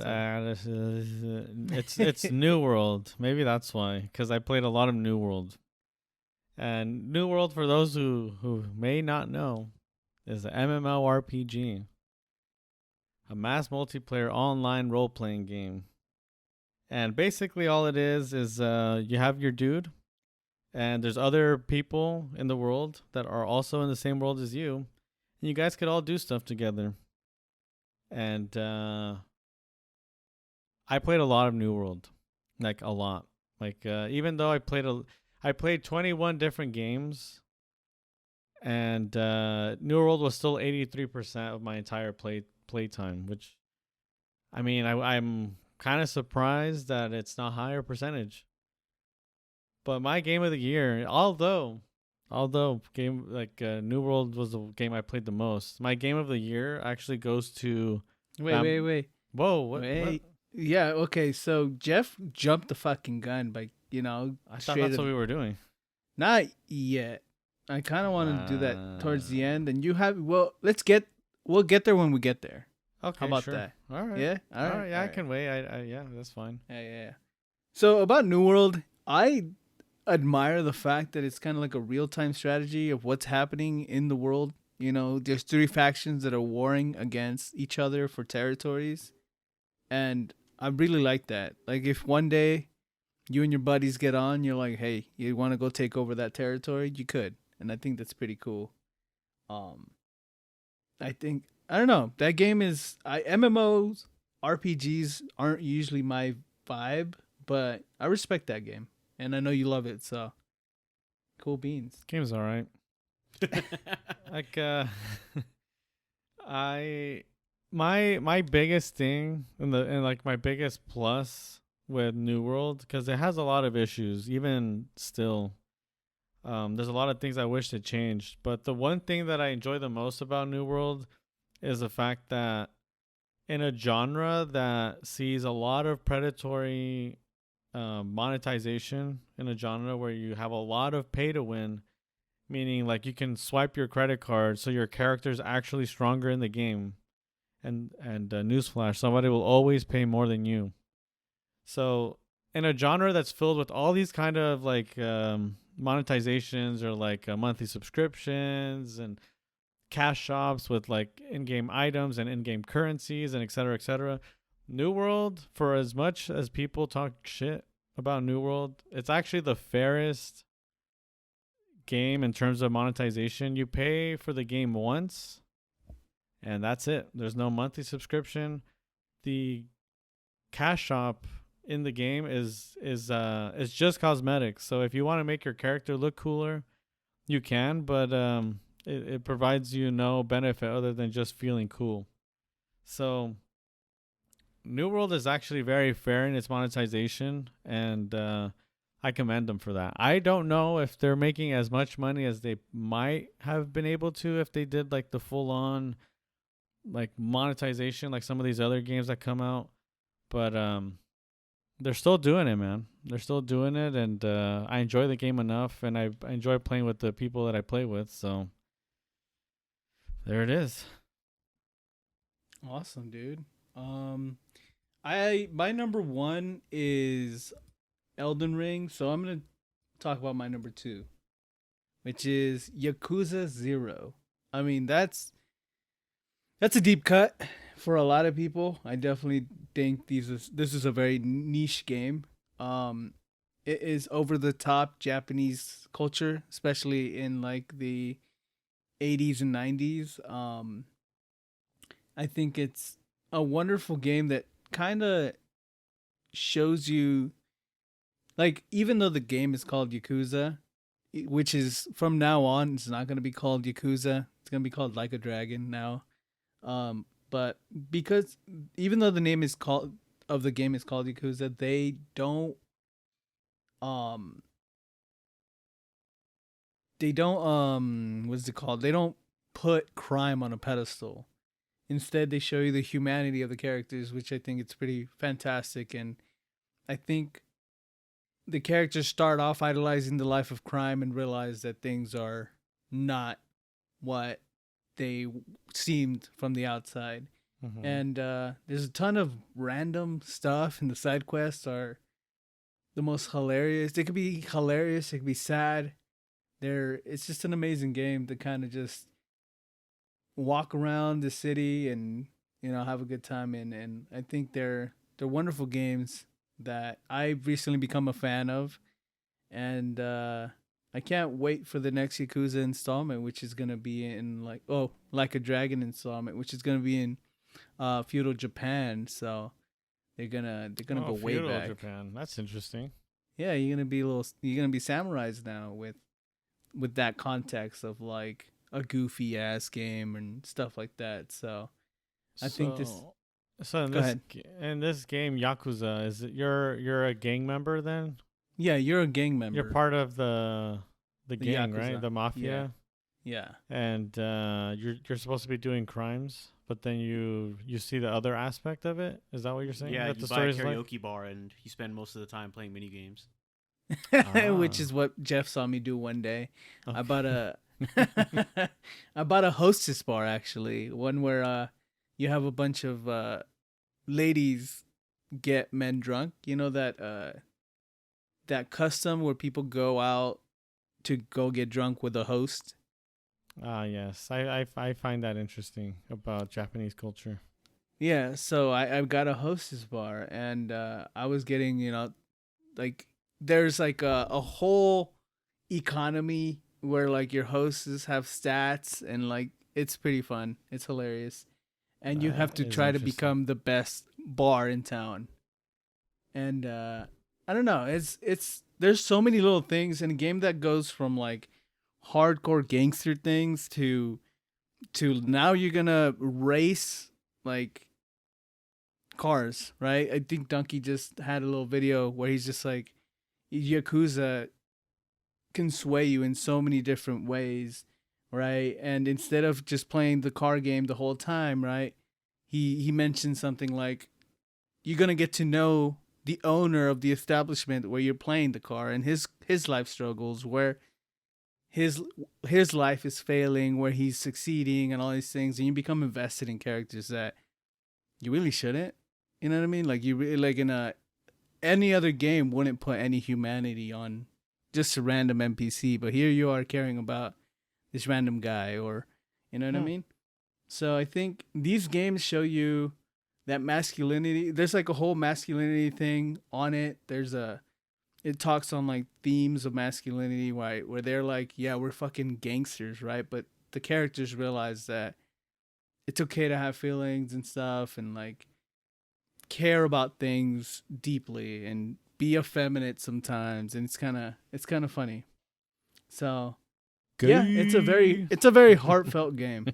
[SPEAKER 3] it's New World. Maybe that's why, because I played a lot of New World. And New World, for those who may not know, is an MMORPG, a mass multiplayer online role playing game. And basically, all it is you have your dude, and there's other people in the world that are also in the same world as you, and you guys could all do stuff together. And I played a lot of New World, like a lot. Like even though I played 21 different games, and New World was still 83% of my entire play time, which, I mean, I'm kind of surprised that it's not higher percentage. But my game of the year, although game like New World was the game I played the most, my game of the year actually goes to.
[SPEAKER 1] Wait.
[SPEAKER 3] Whoa! What?
[SPEAKER 1] Wait. Yeah. Okay. So Jeff jumped the fucking gun by
[SPEAKER 3] I thought that's what we were doing.
[SPEAKER 1] Not yet. I kind of want to do that towards the end, and you have. Well, let's get we'll get there when we get there.
[SPEAKER 3] Okay,
[SPEAKER 1] How about
[SPEAKER 3] sure.
[SPEAKER 1] that?
[SPEAKER 3] All right.
[SPEAKER 1] Yeah.
[SPEAKER 3] All right. Yeah, I can wait. Yeah, that's fine.
[SPEAKER 1] Yeah. So about New World, I admire the fact that it's kind of like a real time strategy of what's happening in the world. You know, there's 3 factions that are warring against each other for territories, and I really like that. Like, if one day you and your buddies get on, you're like, hey, you want to go take over that territory? You could, and I think that's pretty cool. I think I don't know. That game is MMOs, RPGs aren't usually my vibe, but I respect that game, and I know you love it. So, cool beans.
[SPEAKER 3] Game's all right. Like I my biggest thing and like my biggest plus with New World, because it has a lot of issues even still. There's a lot of things I wish it changed, but the one thing that I enjoy the most about New World is the fact that in a genre that sees a lot of predatory monetization, in a genre where you have a lot of pay to win, meaning like you can swipe your credit card so your character's actually stronger in the game, and newsflash, somebody will always pay more than you. So in a genre that's filled with all these kind of like monetizations, or like monthly subscriptions and cash shops with like in-game items and in-game currencies and etc., New World, for as much as people talk shit about New World, it's actually the fairest game in terms of monetization. You pay for the game once and that's it. There's no monthly subscription. The cash shop in the game is just cosmetics. So if you want to make your character look cooler, you can, but it provides you no benefit other than just feeling cool. So New World is actually very fair in its monetization, and I commend them for that. I don't know if they're making as much money as they might have been able to if they did like the full on like monetization like some of these other games that come out, but they're still doing it, man. They're still doing it, and I enjoy the game enough, and I enjoy playing with the people that I play with. So there it is.
[SPEAKER 1] Awesome, dude. My number 1 is Elden Ring, so I'm gonna talk about my number 2, which is Yakuza 0. I mean, that's a deep cut for a lot of people. I definitely think this is a very niche game. It is over the top Japanese culture, especially in like the 80s and 90s. I think it's a wonderful game that kind of shows you, like, even though the game is called Yakuza, which is from now on, it's not going to be called Yakuza. It's going to be called Like a Dragon now. But because even though the name is called of the game is called Yakuza, they don't what's it called? They don't put crime on a pedestal. Instead, they show you the humanity of the characters, which I think it's pretty fantastic. And I think the characters start off idolizing the life of crime and realize that things are not what they seemed from the outside.
[SPEAKER 3] Mm-hmm.
[SPEAKER 1] And there's a ton of random stuff, and the side quests are the most hilarious. They could be hilarious, it could be sad. It's just an amazing game to kind of just walk around the city and, you know, have a good time in. And I think they're wonderful games that I've recently become a fan of. And I can't wait for the next Yakuza installment, which is gonna be in Like a Dragon installment, which is gonna be in feudal Japan. So they're gonna go way
[SPEAKER 3] feudal
[SPEAKER 1] back.
[SPEAKER 3] Japan. That's interesting.
[SPEAKER 1] Yeah, you're gonna be samurais now with that context of like a goofy ass game and stuff like that. So I think this.
[SPEAKER 3] So in this game, Yakuza, is it you're a gang member then?
[SPEAKER 1] Yeah, you're a gang member.
[SPEAKER 3] You're part of the gang,
[SPEAKER 1] Yakuza.
[SPEAKER 3] right? The mafia.
[SPEAKER 1] Yeah.
[SPEAKER 3] And you're supposed to be doing crimes, but then you see the other aspect of it. Is that what you're saying?
[SPEAKER 2] Yeah,
[SPEAKER 3] that
[SPEAKER 2] you
[SPEAKER 3] the
[SPEAKER 2] buy a
[SPEAKER 3] story's
[SPEAKER 2] karaoke bar and you spend most of the time playing mini games.
[SPEAKER 1] Which is what Jeff saw me do one day.
[SPEAKER 3] Okay.
[SPEAKER 1] I bought a I bought a hostess bar actually, one where you have a bunch of ladies get men drunk. You know that custom where people go out to go get drunk with a host.
[SPEAKER 3] Ah, yes. I find that interesting about Japanese culture.
[SPEAKER 1] Yeah, so I've got a hostess bar, and I was getting, like there's like a whole economy where like your hosts have stats, and like it's pretty fun. It's hilarious, and you have
[SPEAKER 3] That
[SPEAKER 1] to
[SPEAKER 3] is
[SPEAKER 1] try to
[SPEAKER 3] interesting.
[SPEAKER 1] become the best bar in town. And I don't know, it's there's so many little things in a game that goes from like hardcore gangster things to now you're gonna race like cars, right? I think Donkey just had a little video where he's just like Yakuza can sway you in so many different ways, right? And instead of just playing the car game the whole time, right? He mentioned something like you're gonna get to know the owner of the establishment where you're playing the car and his life struggles, where his his life is failing, where he's succeeding, and all these things, and you become invested in characters that you really shouldn't. You know what I mean? Like you really like in a any other game wouldn't put any humanity on just a random NPC, but here you are caring about this random guy, or you know what I
[SPEAKER 3] Hmm.
[SPEAKER 1] mean? So I think these games show you that masculinity. There's like a whole masculinity thing on it. It talks on like themes of masculinity, right? Where they're like, yeah, we're fucking gangsters, right? But the characters realize that it's okay to have feelings and stuff, and like care about things deeply and be effeminate sometimes, and it's kind of funny. So yeah,
[SPEAKER 3] Gay.
[SPEAKER 1] it's a very heartfelt game.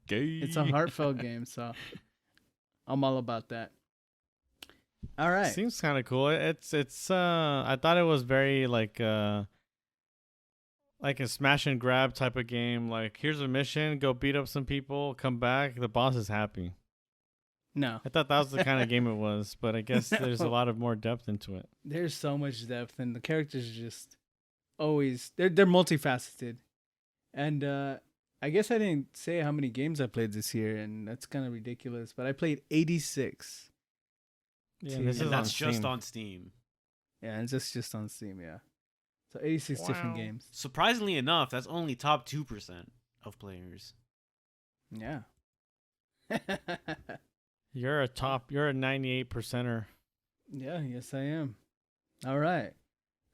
[SPEAKER 1] It's a
[SPEAKER 3] Gay.
[SPEAKER 1] heartfelt game, so I'm all about that. All right.
[SPEAKER 3] Seems kind of cool. It's I thought it was very like a smash and grab type of game. Like here's a mission, go beat up some people, come back, the boss is happy.
[SPEAKER 1] No.
[SPEAKER 3] I thought that was the kind of game it was, but I guess there's a
[SPEAKER 1] No.
[SPEAKER 3] lot of more depth into it.
[SPEAKER 1] There's so much depth, and the characters are just always they're multifaceted. And I guess I didn't say how many games I played this year, and that's kind of ridiculous. But I played 86.
[SPEAKER 3] Yeah,
[SPEAKER 1] To,
[SPEAKER 3] this
[SPEAKER 2] And
[SPEAKER 3] is on
[SPEAKER 2] that's just
[SPEAKER 3] Steam.
[SPEAKER 2] on Steam.
[SPEAKER 1] yeah, and just on Steam. Yeah, so 86 different
[SPEAKER 3] Wow.
[SPEAKER 1] games.
[SPEAKER 2] Surprisingly enough, that's only top 2% of players.
[SPEAKER 1] Yeah.
[SPEAKER 3] You're a 98 percenter.
[SPEAKER 1] Yeah, yes I am. All right.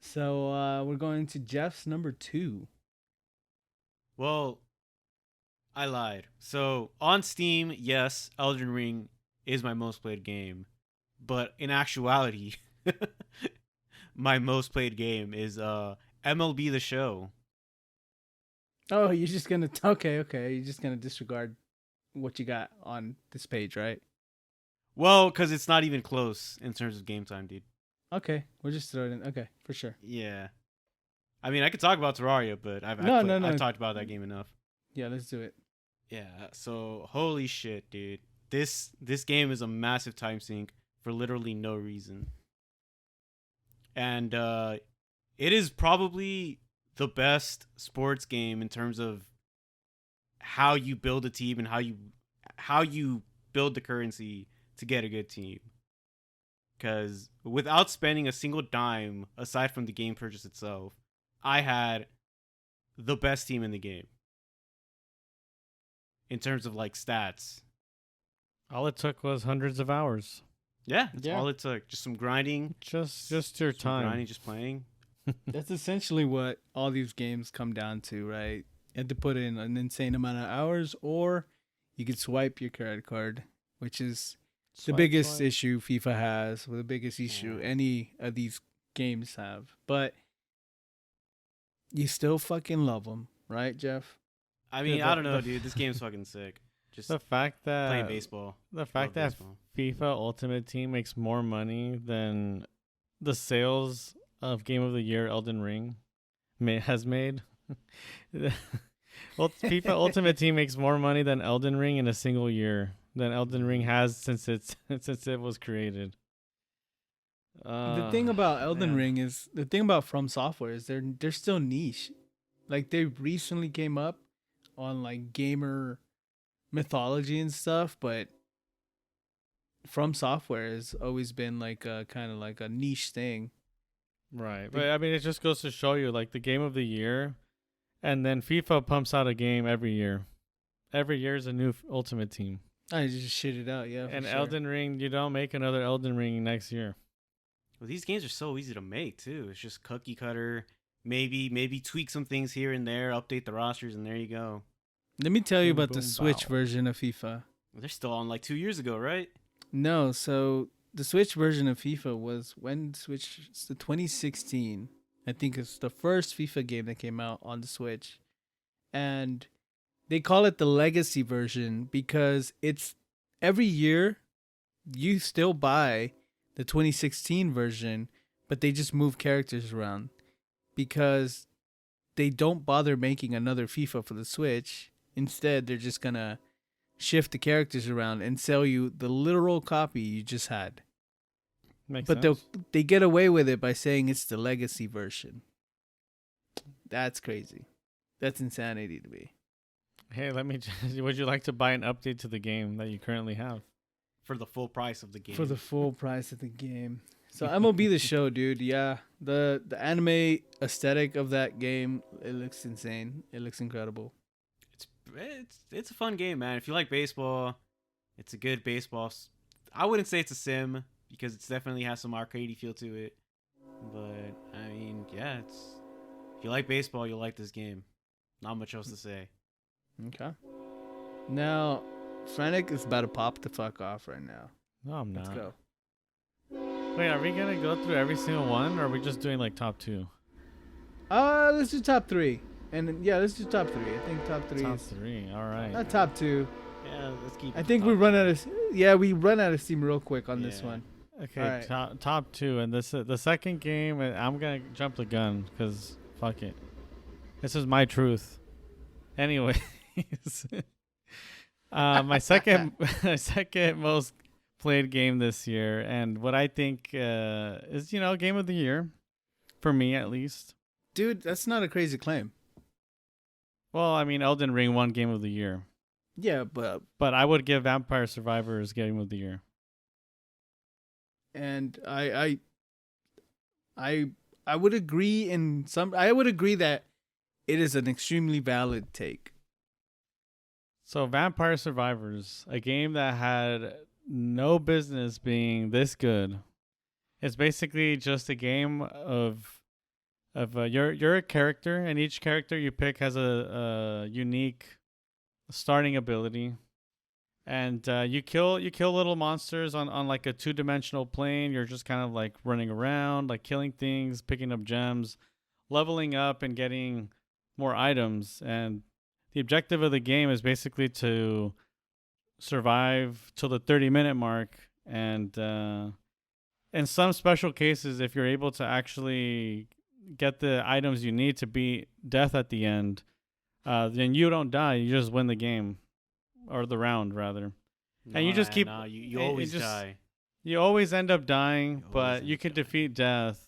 [SPEAKER 1] So we're going to Jeff's number 2.
[SPEAKER 2] Well, I lied. So on Steam, yes, Elden Ring is my most played game, but in actuality, my most played game is MLB The Show.
[SPEAKER 1] Oh, you're just gonna okay. You're just gonna disregard what you got on this page, right?
[SPEAKER 2] Well, because it's not even close in terms of game time, dude.
[SPEAKER 1] Okay, we'll just throw it in. Okay, for sure.
[SPEAKER 2] Yeah. I mean, I could talk about Terraria, but
[SPEAKER 1] No.
[SPEAKER 2] I've talked about that game enough.
[SPEAKER 1] Yeah, let's do it.
[SPEAKER 2] Yeah. So holy shit, dude. This game is a massive time sink for literally no reason. And it is probably the best sports game in terms of how you build a team and how you build the currency to get a good team. Because without spending a single dime aside from the game purchase itself, I had the best team in the game in terms of like stats.
[SPEAKER 3] All it took was hundreds of hours.
[SPEAKER 2] Yeah, that's
[SPEAKER 1] Yeah.
[SPEAKER 2] all it took. Just some grinding,
[SPEAKER 3] Just your
[SPEAKER 2] some grinding,
[SPEAKER 3] time.
[SPEAKER 2] just playing.
[SPEAKER 1] That's essentially what all these games come down to, right? You have to put in an insane amount of hours, or you could swipe your credit card, which is the
[SPEAKER 3] Swipe,
[SPEAKER 1] biggest
[SPEAKER 3] swipe.
[SPEAKER 1] issue FIFA has, or the biggest issue
[SPEAKER 2] Yeah.
[SPEAKER 1] any of these games have. But you still fucking love them, right, Jeff?
[SPEAKER 2] I mean,
[SPEAKER 3] Dude,
[SPEAKER 2] I don't know, dude. This game's fucking sick. Just
[SPEAKER 3] The fact that
[SPEAKER 2] playing baseball.
[SPEAKER 3] The fact
[SPEAKER 2] Love
[SPEAKER 3] that
[SPEAKER 2] baseball.
[SPEAKER 3] FIFA Ultimate Team makes more money than the sales of Game of the Year Elden Ring has made. FIFA Ultimate Team makes more money than Elden Ring in a single year than Elden Ring has since it was created.
[SPEAKER 1] The thing about Elden
[SPEAKER 3] man.
[SPEAKER 1] Ring is the thing about From Software is they're still niche. Like they recently came up on like gamer mythology and stuff, but From Software has always been like a kind of like a niche thing.
[SPEAKER 3] Right. But I mean, it just goes to show you like the game of the year, and then FIFA pumps out a game every year. Every year is a new Ultimate Team.
[SPEAKER 1] I just shit it out, yeah.
[SPEAKER 3] And
[SPEAKER 1] For sure.
[SPEAKER 3] Elden Ring, you don't make another Elden Ring next year.
[SPEAKER 2] Well, these games are so easy to make too. It's just cookie cutter. Maybe tweak some things here and there, update the rosters, and there you go.
[SPEAKER 1] Let me tell you
[SPEAKER 3] Boom,
[SPEAKER 1] about the
[SPEAKER 3] boom,
[SPEAKER 1] Switch
[SPEAKER 3] bow.
[SPEAKER 1] version of FIFA.
[SPEAKER 2] They're still on like 2 years ago, right?
[SPEAKER 1] No, so the Switch version of FIFA was when Switch, it's the 2016. I think it's the first FIFA game that came out on the Switch. And they call it the legacy version because it's every year you still buy the 2016 version, but they just move characters around because they don't bother making another FIFA for the Switch. Instead, they're just going to shift the characters around and sell you the literal copy you just had.
[SPEAKER 3] Makes
[SPEAKER 1] But
[SPEAKER 3] sense.
[SPEAKER 1] they get away with it by saying it's the legacy version. That's crazy. That's insanity to me.
[SPEAKER 3] Hey, would you like to buy an update to the game that you currently have?
[SPEAKER 2] For the full price of the game.
[SPEAKER 1] For the full price of the game. So MLB The Show, dude. Yeah, the anime aesthetic of that game, it looks insane. It looks incredible.
[SPEAKER 2] It's a fun game, man. If you like baseball, it's a good baseball. I wouldn't say it's a sim because it definitely has some arcadey feel to it. But I mean, yeah, if you like baseball, you'll like this game. Not much else to say.
[SPEAKER 1] Okay. Now, Frantic is about to pop the fuck off right now.
[SPEAKER 3] No, I'm not.
[SPEAKER 1] Let's go.
[SPEAKER 3] Wait, are we gonna go through every single one, or are we just doing like top 2?
[SPEAKER 1] Let's do top 3. And yeah, let's do top 3. I think top 3
[SPEAKER 3] Top
[SPEAKER 1] is
[SPEAKER 3] 3. All right.
[SPEAKER 1] not top 2.
[SPEAKER 2] Yeah, let's keep.
[SPEAKER 1] I think we run out of we run out of steam real quick on this
[SPEAKER 2] Yeah.
[SPEAKER 1] one.
[SPEAKER 3] Okay,
[SPEAKER 1] All right.
[SPEAKER 3] top 2, and this the second game. I'm gonna jump the gun because fuck it. This is my truth. Anyways, my second most played game this year, and what I think is game of the year for me at least.
[SPEAKER 1] Dude, that's not a crazy claim.
[SPEAKER 3] Well, I mean, Elden Ring won game of the year,
[SPEAKER 1] Yeah, but
[SPEAKER 3] but I would give Vampire Survivors game of the year.
[SPEAKER 1] and I would agree I would agree that it is an extremely valid take.
[SPEAKER 3] So Vampire Survivors, a game that had no business being this good. It's basically just a game of you're a character, and each character you pick has a unique starting ability, and you kill little monsters on like a 2-dimensional plane. You're just kind of like running around, like killing things, picking up gems, leveling up, and getting more items. And the objective of the game is basically to survive till the 30-minute mark, and in some special cases, if you're able to actually get the items you need to beat death at the end, then you don't die. You just win the game, or the round rather. And you just keep.
[SPEAKER 2] You always die.
[SPEAKER 3] You always end up dying,
[SPEAKER 2] You always
[SPEAKER 3] but
[SPEAKER 2] end
[SPEAKER 3] you
[SPEAKER 2] up
[SPEAKER 3] can
[SPEAKER 2] dying.
[SPEAKER 3] defeat death,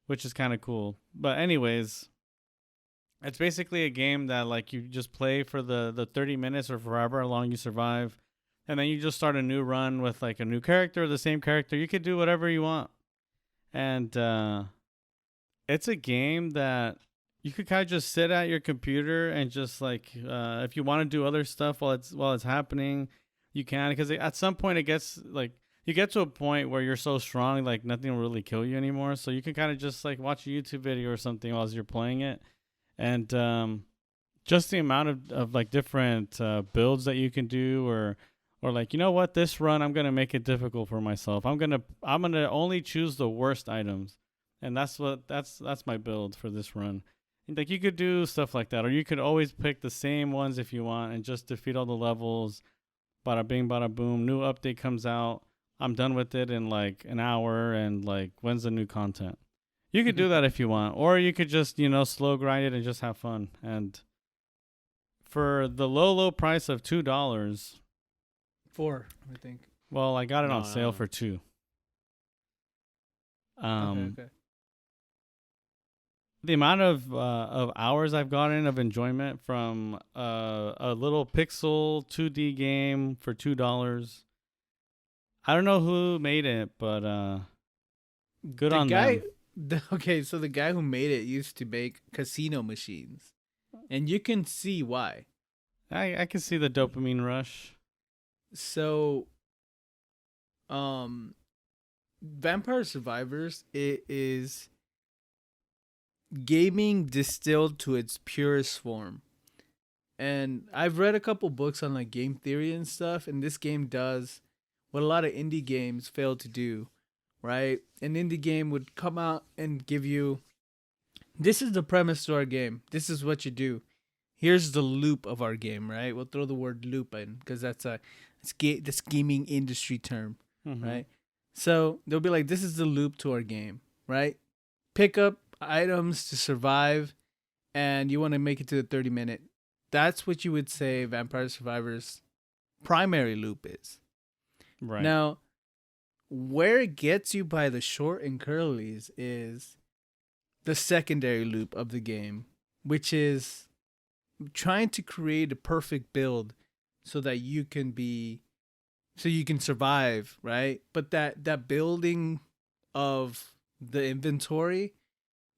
[SPEAKER 3] which is kind of cool. But anyways, it's basically a game that like you just play for the 30 minutes or forever long you survive, and then you just start a new run with like a new character or the same character. You could do whatever you want. And it's a game that you could kind of just sit at your computer and just like if you want to do other stuff while it's happening, you can, because at some point it gets like you get to a point where you're so strong like nothing will really kill you anymore. So you can kind of just like watch a YouTube video or something while you're playing it. And just the amount of like different builds that you can do, or like, you know what, this run I'm gonna make it difficult for myself. I'm gonna only choose the worst items, and that's my build for this run. And like you could do stuff like that, or you could always pick the same ones if you want and just defeat all the levels. Bada bing, bada boom. New update comes out. I'm done with it in like an hour, and like when's the new content? You could do that if you want, or you could just slow grind it and just have fun. And for the low price of $2.
[SPEAKER 1] 4, I think.
[SPEAKER 3] Well, I got it on
[SPEAKER 2] No,
[SPEAKER 3] sale
[SPEAKER 2] no.
[SPEAKER 3] for 2.
[SPEAKER 1] Okay.
[SPEAKER 3] the amount of hours I've gotten of enjoyment from a little pixel 2D game for $2. I don't know who made it, but good
[SPEAKER 1] The
[SPEAKER 3] on
[SPEAKER 1] guy,
[SPEAKER 3] them.
[SPEAKER 1] okay, so the guy who made it used to make casino machines, and you can see why.
[SPEAKER 3] I can see the dopamine rush.
[SPEAKER 1] So, Vampire Survivors, it is gaming distilled to its purest form. And I've read a couple books on like game theory and stuff, and this game does what a lot of indie games fail to do, right? An indie game would come out and give you, this is the premise to our game. This is what you do. Here's the loop of our game, right? We'll throw the word loop in because that's gaming industry term,
[SPEAKER 3] Mhm.
[SPEAKER 1] right? So they'll be like, this is the loop to our game, right? Pick up items to survive, and you want to make it to the 30-minute. That's what you would say Vampire Survivors' primary loop is.
[SPEAKER 3] Right.
[SPEAKER 1] Now, where it gets you by the short and curlies is the secondary loop of the game, which is trying to create a perfect build so that you can survive, right? But that building of the inventory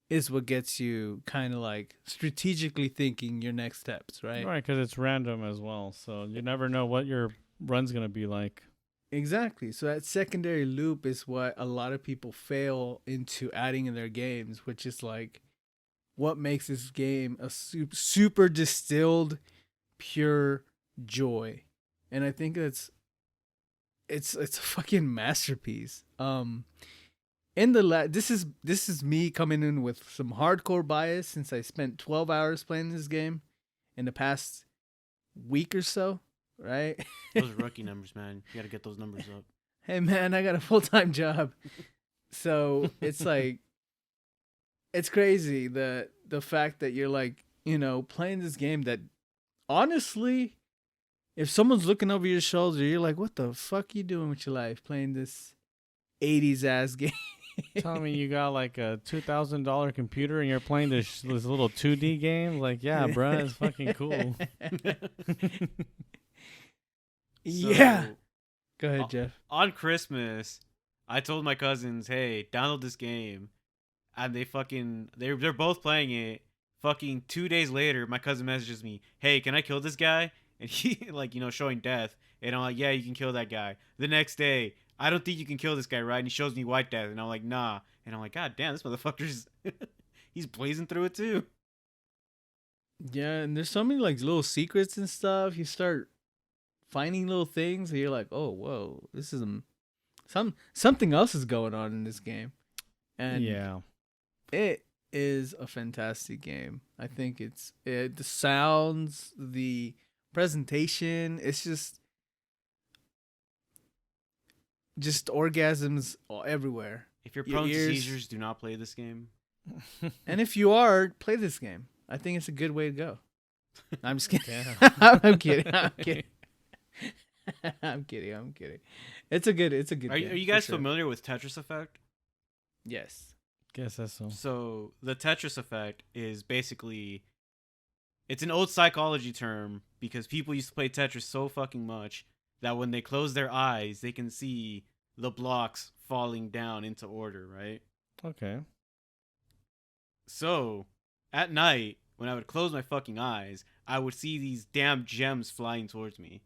[SPEAKER 1] is what gets you kind of like strategically thinking your next steps, right?
[SPEAKER 3] Right, because it's random as well, so you never know what your run's gonna be like.
[SPEAKER 1] Exactly. So that secondary loop is what a lot of people fail into adding in their games, which is like what makes this game a super distilled, pure joy. And I think it's a fucking masterpiece. This is me coming in with some hardcore bias since I spent 12 hours playing this game in the past week or so, right?
[SPEAKER 2] Those are rookie numbers, man. You got to get those numbers up.
[SPEAKER 1] Hey man, I got a full-time job. So it's like it's crazy the fact that you're like, playing this game that honestly, if someone's looking over your shoulder, you're like, what the fuck you doing with your life playing this 80s ass game?
[SPEAKER 3] Telling me you got like a $2,000 computer and you're playing this little 2D game? Like, yeah, bruh, it's fucking cool.
[SPEAKER 1] Yeah.
[SPEAKER 2] So,
[SPEAKER 1] Go ahead, Jeff.
[SPEAKER 2] on Christmas, I told my cousins, "Hey, download this game," and they're both playing it. Fucking 2 days later, my cousin messages me, "Hey, can I kill this guy?" And he showing death, and I'm like, "Yeah, you can kill that guy." The next day, I don't think you can kill this guy, right? And he shows me white death, and I'm like, "Nah," and I'm like, "God damn, this motherfucker's he's blazing through it too."
[SPEAKER 1] Yeah, and there's so many like little secrets and stuff. You start finding little things, and you're like, "Oh, whoa, this is something else is going on in this game," and
[SPEAKER 3] Yeah.
[SPEAKER 1] it is a fantastic game. I think the sounds, the presentation, it's just orgasms everywhere.
[SPEAKER 2] If you're
[SPEAKER 1] Your
[SPEAKER 2] prone to
[SPEAKER 1] ears-
[SPEAKER 2] seizures, do not play this game.
[SPEAKER 1] And if you are, play this game. I think it's a good way to go. I'm just kidding.
[SPEAKER 3] Damn.
[SPEAKER 1] I'm kidding. I'm kidding. I'm kidding. It's a good
[SPEAKER 2] Are
[SPEAKER 1] game,
[SPEAKER 2] you
[SPEAKER 1] for
[SPEAKER 2] guys
[SPEAKER 1] sure.
[SPEAKER 2] familiar with Tetris Effect?
[SPEAKER 1] Yes.
[SPEAKER 3] Guess that's so.
[SPEAKER 2] So the Tetris Effect is basically, it's an old psychology term because people used to play Tetris so fucking much that when they close their eyes, they can see the blocks falling down into order, right?
[SPEAKER 3] Okay.
[SPEAKER 2] So at night, when I would close my fucking eyes, I would see these damn gems flying towards me.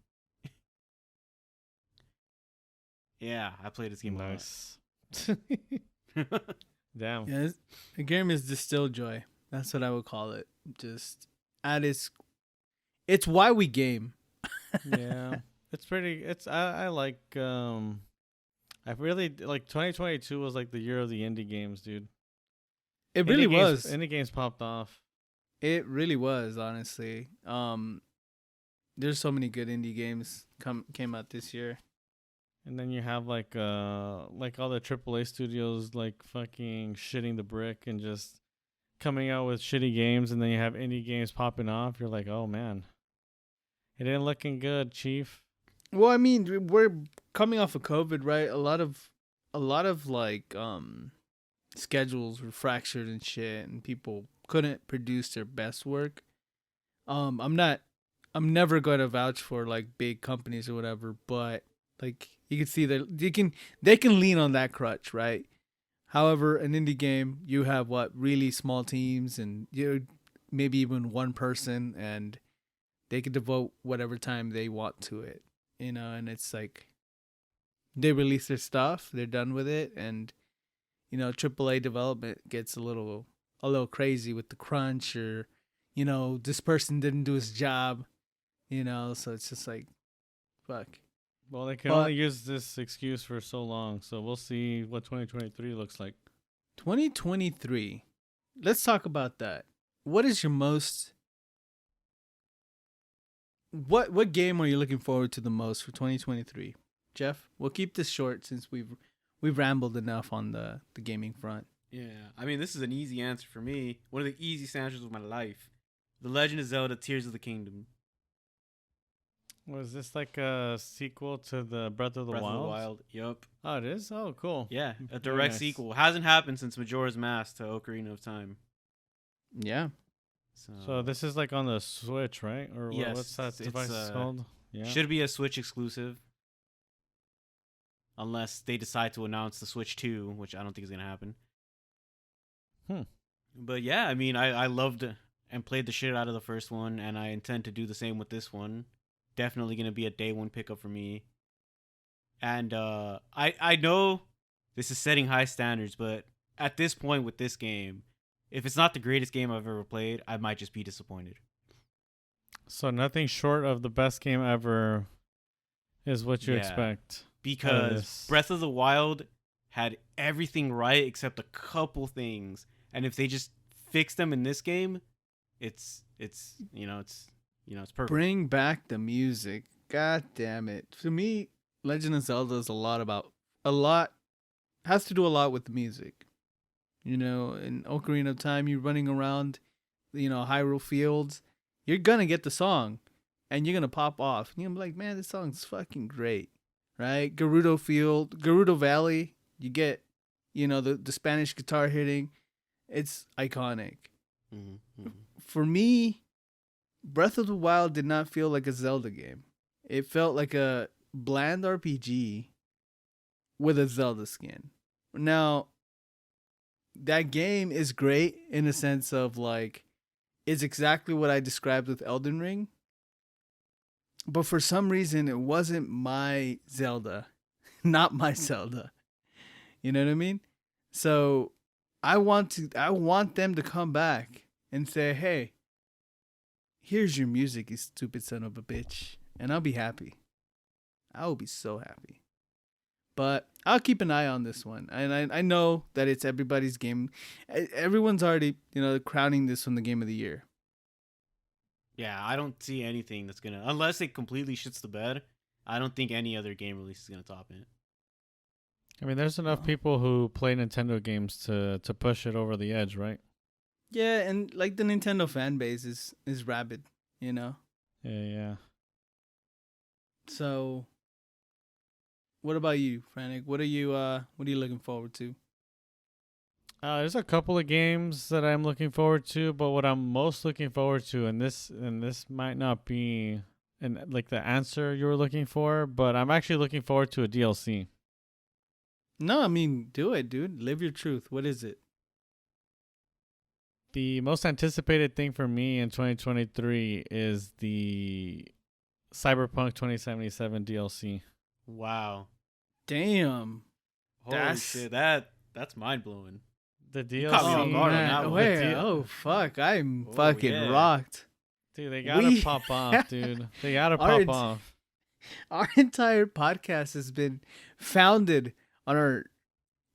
[SPEAKER 2] Yeah, I played this game
[SPEAKER 3] Nice.
[SPEAKER 2] a lot.
[SPEAKER 3] Damn.
[SPEAKER 1] Yeah, the game is distilled joy. That's what I would call it. Just at it's why we game.
[SPEAKER 3] Yeah. It's pretty. I like. I really like 2022 was like the year of the indie games, dude.
[SPEAKER 1] It really was.
[SPEAKER 3] Indie games popped off.
[SPEAKER 1] It really was, honestly. There's so many good indie games came out this year.
[SPEAKER 3] And then you have like all the AAA studios like fucking shitting the brick and just coming out with shitty games, and then you have indie games popping off. You're like, oh man, it ain't looking good, Chief.
[SPEAKER 1] Well, I mean, we're coming off of COVID, right? A lot of like schedules were fractured and shit, and people couldn't produce their best work. I'm never going to vouch for like big companies or whatever, but like you can see that they can lean on that crutch, right? However, an indie game, you have what really small teams, and maybe even one person, and they can devote whatever time they want to it, and it's like they release their stuff, they're done with it, and AAA development gets a little crazy with the crunch, or this person didn't do his job, so it's just like fuck.
[SPEAKER 3] Well, they can only use this excuse for so long, so we'll see what 2023 looks like.
[SPEAKER 1] 2023. Let's talk about that. What is your most what game are you looking forward to the most for 2023? Jeff, we'll keep this short since we've rambled enough on the gaming front.
[SPEAKER 2] Yeah, I mean, this is an easy answer for me. One of the easiest answers of my life. The Legend of Zelda Tears of the Kingdom.
[SPEAKER 3] Was this like a sequel to the Breath of the
[SPEAKER 2] Breath
[SPEAKER 3] Wild?
[SPEAKER 2] of the Wild, yup.
[SPEAKER 3] Oh, it is? Oh, cool.
[SPEAKER 2] Yeah, a
[SPEAKER 3] Very
[SPEAKER 2] direct
[SPEAKER 3] nice.
[SPEAKER 2] sequel. Hasn't happened since Majora's Mask to Ocarina of Time.
[SPEAKER 1] Yeah.
[SPEAKER 3] So this is like on the Switch, right? Or
[SPEAKER 2] Yes,
[SPEAKER 3] what's that
[SPEAKER 2] it's,
[SPEAKER 3] device called? Yeah.
[SPEAKER 2] Should be a Switch exclusive. Unless they decide to announce the Switch 2, which I don't think is going to happen. But yeah, I mean, I loved and played the shit out of the first one, and I intend to do the same with this one. Definitely going to be a day one pickup for me. And I know this is setting high standards, but at this point with this game, if it's not the greatest game I've ever played, I might just be disappointed.
[SPEAKER 3] So nothing short of the best game ever is what you expect.
[SPEAKER 2] Because Breath of the Wild had everything right except a couple things, and if they just fix them in this game, it's perfect.
[SPEAKER 1] Bring back the music. God damn it. For me, Legend of Zelda is has to do a lot with the music. In Ocarina of Time, you're running around, Hyrule Fields. You're gonna get the song, and you're gonna pop off. And you're gonna be like, man, this song's fucking great, right? Gerudo Valley. You get, the Spanish guitar hitting. It's iconic.
[SPEAKER 2] Mm-hmm.
[SPEAKER 1] For me, Breath of the Wild did not feel like a Zelda game. It felt like a bland RPG with a Zelda skin. Now, that game is great in a sense of like, it's exactly what I described with Elden Ring. But for some reason, it wasn't my Zelda. Not my Zelda. You know what I mean? So I want them to come back and say, hey, here's your music, you stupid son of a bitch. And I'll be happy. I will be so happy. But I'll keep an eye on this one. And I know that it's everybody's game. Everyone's already, crowning this one the game of the year.
[SPEAKER 2] Yeah, I don't see anything that's going to... Unless it completely shits the bed, I don't think any other game release is going to top it.
[SPEAKER 3] I mean, there's enough people who play Nintendo games to push it over the edge, right?
[SPEAKER 1] Yeah, and like the Nintendo fan base is rabid,
[SPEAKER 3] Yeah.
[SPEAKER 1] So, what about you, Frantic? What are you looking forward to?
[SPEAKER 3] There's a couple of games that I'm looking forward to, but what I'm most looking forward to, and this might not be like the answer you were looking for, but I'm actually looking forward to a DLC.
[SPEAKER 1] No, I mean, do it, dude. Live your truth. What is it?
[SPEAKER 3] The most anticipated thing for me in 2023 is the Cyberpunk 2077 DLC.
[SPEAKER 2] Wow.
[SPEAKER 1] Damn.
[SPEAKER 2] Holy shit, that's mind-blowing.
[SPEAKER 3] The DLC.
[SPEAKER 2] caught me off guard on that one.
[SPEAKER 1] Wait, fuck. I'm fucking rocked.
[SPEAKER 3] Dude, they gotta pop off, dude. They gotta pop off.
[SPEAKER 1] Our entire podcast has been founded on our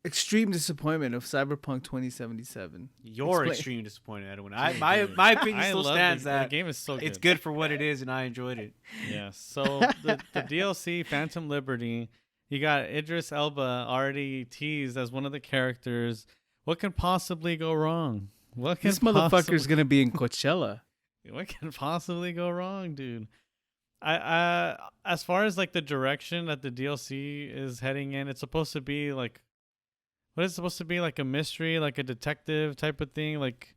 [SPEAKER 1] extreme disappointment of Cyberpunk 2077.
[SPEAKER 2] You're extreme disappointed, Edwin. My opinion still stands that
[SPEAKER 3] the game is so good.
[SPEAKER 2] It's good for what it is, and I enjoyed it.
[SPEAKER 3] Yeah. So the DLC, Phantom Liberty, you got Idris Elba already teased as one of the characters. What can possibly go wrong?
[SPEAKER 1] This motherfucker's gonna be in Coachella.
[SPEAKER 3] What can possibly go wrong, dude? I as far as like the direction that the DLC is heading in, it's supposed to be like what is it supposed to be, like a mystery, like a detective type of thing. Like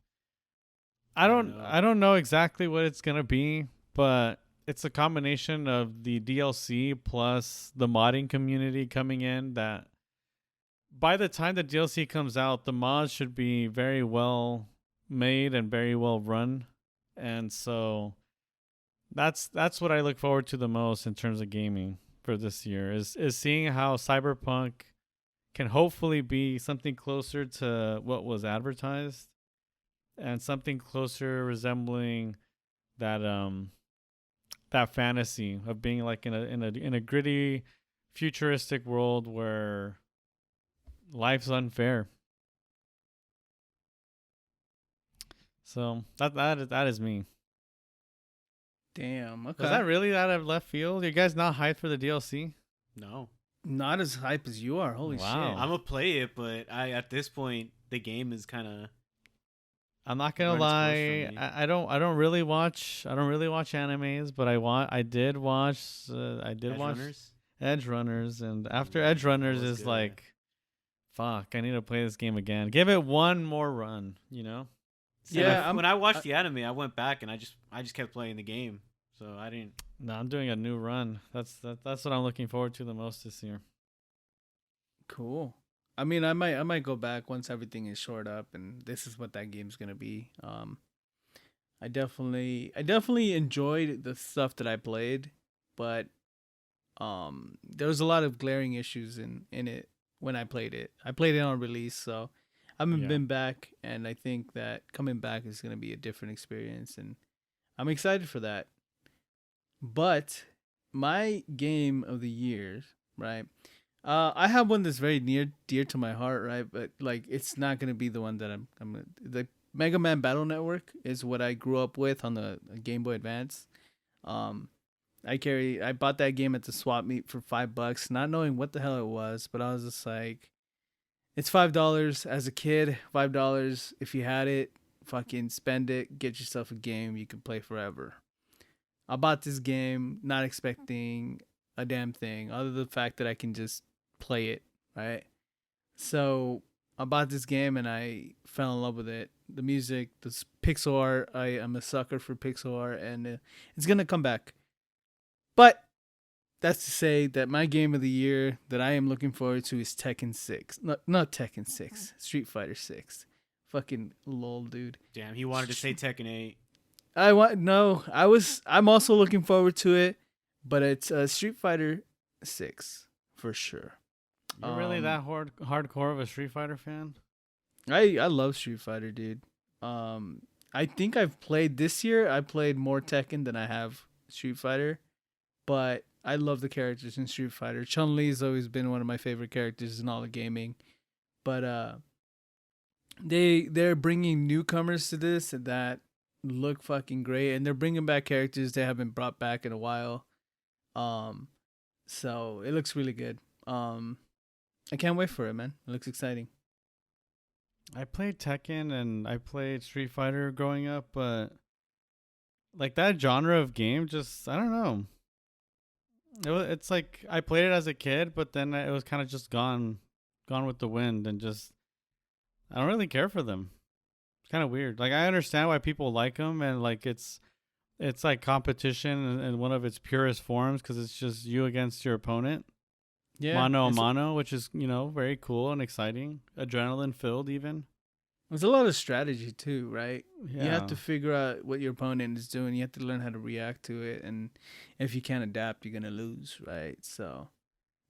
[SPEAKER 2] know.
[SPEAKER 3] I don't know exactly what it's gonna be, but it's a combination of the DLC plus the modding community coming in. That by the time the DLC comes out, the mods should be very well made and very well run, and so that's what I look forward to the most in terms of gaming for this year is seeing how Cyberpunk can hopefully be something closer to what was advertised and something closer resembling that that fantasy of being like in a gritty futuristic world where life's unfair. So that is me.
[SPEAKER 1] Damn. Okay.
[SPEAKER 3] Was that really out of left field? You guys not hyped for the DLC?
[SPEAKER 2] No.
[SPEAKER 1] Not as hype as you are. Holy
[SPEAKER 3] Wow.
[SPEAKER 1] shit.
[SPEAKER 2] I'm gonna play it, but at this point the game is kind of.
[SPEAKER 3] I'm not gonna
[SPEAKER 2] Runs course
[SPEAKER 3] lie.
[SPEAKER 2] for me.
[SPEAKER 3] I don't really watch animes, but I did watch
[SPEAKER 2] Runners?
[SPEAKER 3] Edge Runners, and after Edge Runners
[SPEAKER 2] was
[SPEAKER 3] is
[SPEAKER 2] good.
[SPEAKER 3] like, fuck, I need to play this game again. Give it one more run, you know?
[SPEAKER 1] Yeah,
[SPEAKER 2] When I watched the anime, I went back and I just kept playing the game, so I didn't.
[SPEAKER 3] No, I'm doing a new run. That's what I'm looking forward to the most this year.
[SPEAKER 1] Cool. I mean, I might go back once everything is shored up, and this is what that game's gonna be. I definitely enjoyed the stuff that I played, but there was a lot of glaring issues in it when I played it. I played it on release, so I haven't
[SPEAKER 3] Yeah.
[SPEAKER 1] been back, and I think that coming back is gonna be a different experience, and I'm excited for that. But my game of the year, right? I have one that's very dear to my heart, right? But like, it's not gonna be the one that I'm gonna. The Mega Man Battle Network is what I grew up with on the Game Boy Advance. Um, I bought that game at the swap meet for $5, not knowing what the hell it was, but I was just like, it's $5 as a kid. $5 if you had it, fucking spend it, get yourself a game you can play forever. I bought this game not expecting a damn thing other than the fact that I can just play it, right? So I bought this game and I fell in love with it. The music, the pixel art, I am a sucker for pixel art, and it's gonna come back. But that's to say that my game of the year that I am looking forward to is Tekken 6. Not Tekken 6, Street Fighter 6. Fucking lol, dude.
[SPEAKER 2] Damn, he wanted to say Tekken 8.
[SPEAKER 1] I'm also looking forward to it, but it's Street Fighter 6 for sure.
[SPEAKER 3] You're really that hardcore of a Street Fighter fan?
[SPEAKER 1] I love Street Fighter, dude. I think I've played this year. I played more Tekken than I have Street Fighter, but I love the characters in Street Fighter. Chun-Li's always been one of my favorite characters in all of gaming, but they're bringing newcomers to this that look fucking great, and they're bringing back characters they haven't brought back in a while. So it looks really good. I can't wait for it, man. It looks exciting.
[SPEAKER 3] I played Tekken and I played Street Fighter growing up, but like that genre of game, just I don't know. It's like I played it as a kid, but then it was kind of just gone with the wind, and just I don't really care for them. It's kind of weird. Like I understand why people like them, and like it's like competition in one of its purest forms because it's just you against your opponent.
[SPEAKER 1] Yeah,
[SPEAKER 3] Mano a mano, which is, very cool and exciting. Adrenaline filled even.
[SPEAKER 1] there's a lot of strategy too, right?
[SPEAKER 3] Yeah.
[SPEAKER 1] You have to figure out what your opponent is doing. You have to learn how to react to it, and if you can't adapt, you're gonna lose, right? So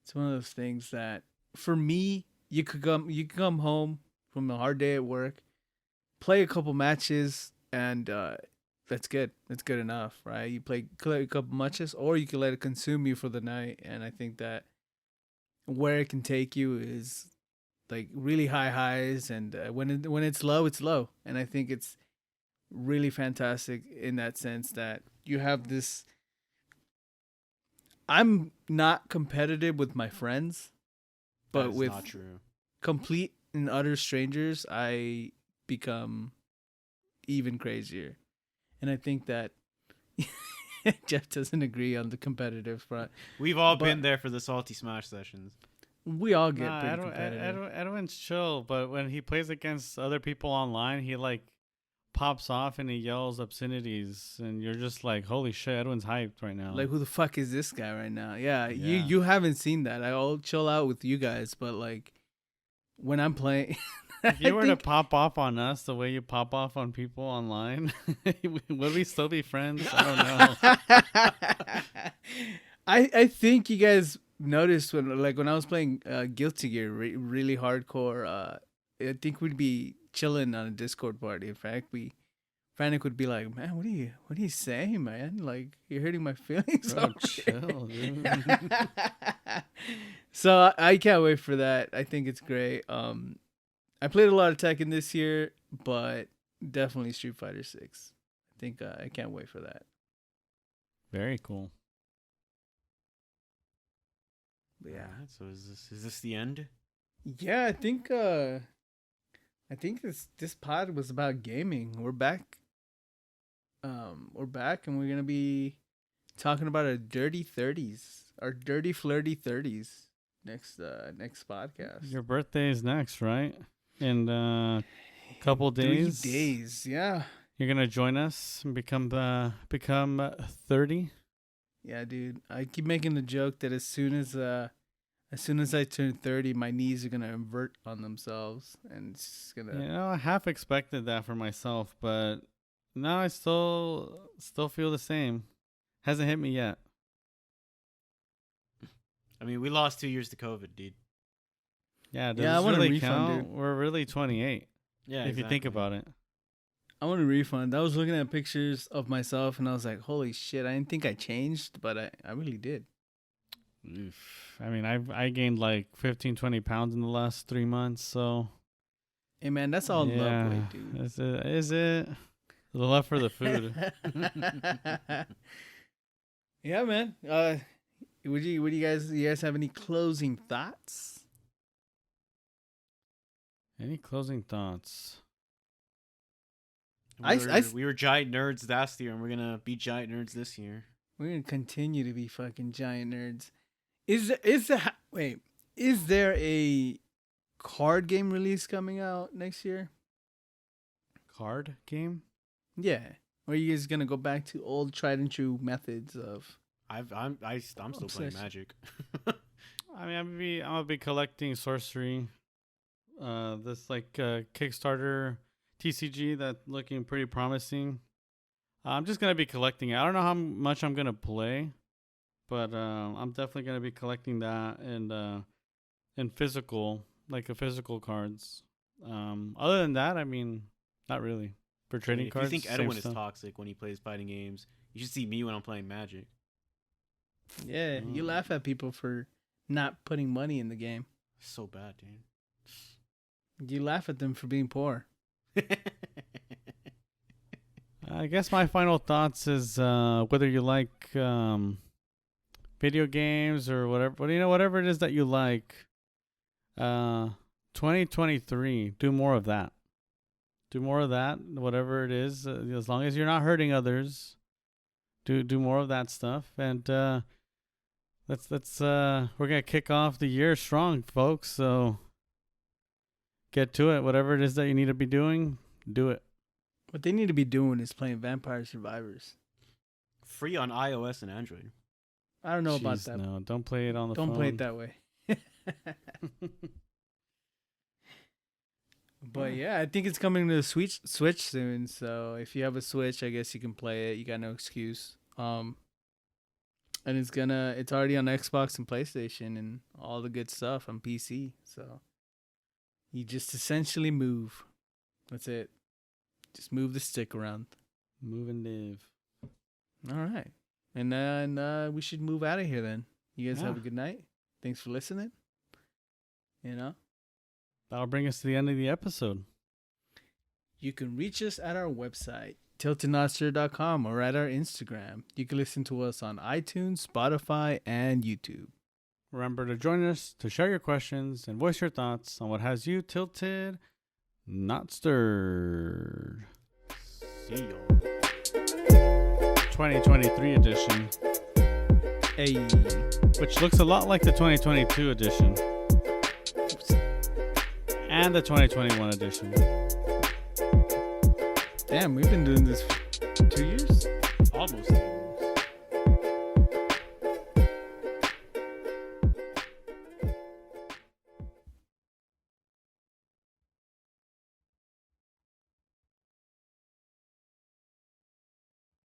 [SPEAKER 1] it's one of those things that, for me, you could come home from a hard day at work, play a couple matches, and that's good. That's good enough, right? You play a couple matches, or you can let it consume you for the night, and I think that where it can take you is like really high highs, and when it's low, it's low, and I think it's really fantastic in that sense that you have this. I'm not competitive with my friends,
[SPEAKER 2] That
[SPEAKER 1] but
[SPEAKER 2] is
[SPEAKER 1] with
[SPEAKER 2] not true.
[SPEAKER 1] complete and utter strangers, I become even crazier, and I think that Jeff doesn't agree on the competitive front.
[SPEAKER 2] We've all
[SPEAKER 1] But-
[SPEAKER 2] been there for the salty smash sessions.
[SPEAKER 1] We all get
[SPEAKER 3] Nah,
[SPEAKER 1] pretty competitive.
[SPEAKER 3] Edwin's chill, but when he plays against other people online, he like pops off and he yells obscenities, and you're just like, holy shit, Edwin's hyped right now.
[SPEAKER 1] Like, who the fuck is this guy right now? Yeah,
[SPEAKER 3] Yeah.
[SPEAKER 1] you haven't seen that. I'll chill out with you guys, but like when I'm playing,
[SPEAKER 3] If you were to pop off on us the way you pop off on people online, would we still be friends? I don't know.
[SPEAKER 1] I think you guys noticed when I was playing Guilty Gear really hardcore. I think we'd be chilling on a Discord party. In fact, Frantic would be like, "Man, what are you saying, man? Like, you're hurting my feelings."
[SPEAKER 3] Bro, chill, dude.
[SPEAKER 1] So I can't wait for that. I think it's great. I played a lot of Tekken this year, but definitely Street Fighter 6. I think I can't wait for that.
[SPEAKER 3] Very cool.
[SPEAKER 1] But yeah.
[SPEAKER 2] Alright, so is this the end?
[SPEAKER 1] Yeah, I think this pod was about gaming. We're back. We're back, and we're gonna be talking about our dirty 30s, our dirty flirty 30s next podcast.
[SPEAKER 3] Your birthday is next, right? In a couple days.
[SPEAKER 1] 3 days, yeah.
[SPEAKER 3] You're gonna join us and become 30.
[SPEAKER 1] Yeah, dude. I keep making the joke that as soon as I turn 30, my knees are gonna invert on themselves, and it's gonna.
[SPEAKER 3] You know, I half expected that for myself, but now I still feel the same. Hasn't hit me yet.
[SPEAKER 2] I mean, we lost 2 years to COVID, dude.
[SPEAKER 3] Yeah, does
[SPEAKER 1] Yeah, I
[SPEAKER 3] this
[SPEAKER 1] want a
[SPEAKER 3] really
[SPEAKER 1] refund,
[SPEAKER 3] count?
[SPEAKER 1] dude.
[SPEAKER 3] We're really 28
[SPEAKER 2] Yeah,
[SPEAKER 3] if you think about it.
[SPEAKER 1] I want a refund. I was looking at pictures of myself, and I was like, "Holy shit!" I didn't think I changed, but I really did.
[SPEAKER 3] Oof. I mean, I gained like 15, 20 pounds in the last 3 months, so.
[SPEAKER 1] Hey, man, that's all love weight, dude.
[SPEAKER 3] Is it? The love for the food.
[SPEAKER 1] Yeah, man. Would you guys have any closing thoughts?
[SPEAKER 3] Any closing thoughts?
[SPEAKER 2] We were giant nerds last year, and we're gonna be giant nerds this year.
[SPEAKER 1] We're gonna continue to be fucking giant nerds. Is there a card game release coming out next year?
[SPEAKER 3] Card game?
[SPEAKER 1] Yeah. Or are you guys gonna go back to old tried and true methods of?
[SPEAKER 2] I'm still playing
[SPEAKER 1] Obsession.
[SPEAKER 2] Magic.
[SPEAKER 3] I mean, I'm gonna be collecting sorcery. This like Kickstarter TCG that's looking pretty promising. I'm just gonna be collecting it. I don't know how much I'm gonna play, but I'm definitely gonna be collecting that and physical, like physical cards. Other than that, I mean, not really. For trading
[SPEAKER 2] If
[SPEAKER 3] cards,
[SPEAKER 2] you think
[SPEAKER 3] same
[SPEAKER 2] Edwin is
[SPEAKER 3] stuff.
[SPEAKER 2] toxic when he plays fighting games, you should see me when I'm playing Magic.
[SPEAKER 1] Yeah, you laugh at people for not putting money in the game.
[SPEAKER 2] So bad, dude.
[SPEAKER 1] You laugh at them for being poor.
[SPEAKER 3] I guess my final thoughts is whether you like video games or whatever it is that you like. 2023, do more of that. Do more of that, whatever it is, as long as you're not hurting others. Do more of that stuff, and let's we're gonna kick off the year strong, folks. So get to it. Whatever it is that you need to be doing, do it.
[SPEAKER 1] What they need to be doing is playing Vampire Survivors.
[SPEAKER 2] Free on iOS and Android.
[SPEAKER 1] I don't know about
[SPEAKER 3] Jeez,
[SPEAKER 1] that.
[SPEAKER 3] No, don't play it on the phone.
[SPEAKER 1] Don't play it that way. But yeah, I think it's coming to the Switch soon. So if you have a Switch, I guess you can play it. You got no excuse. And it's already on Xbox and PlayStation and all the good stuff on PC. So you just essentially move. That's it. Just move the stick around.
[SPEAKER 3] Move and live.
[SPEAKER 1] All right. And then we should move out of here then. You guys have
[SPEAKER 3] Yeah.
[SPEAKER 1] a good night. Thanks for listening. You know,
[SPEAKER 3] That'll bring us to the end of the episode.
[SPEAKER 1] you can reach us at our website, tiltednotster.com, or at our Instagram. You can listen to us on iTunes, Spotify, and YouTube.
[SPEAKER 3] Remember to join us to share your questions and voice your thoughts on what has you tilted, not stirred.
[SPEAKER 2] See y'all.
[SPEAKER 3] 2023 edition,
[SPEAKER 1] Hey.
[SPEAKER 3] which looks a lot like the 2022 edition. and the 2021 edition.
[SPEAKER 1] Damn, we've been doing this for 2 years.
[SPEAKER 2] Almost.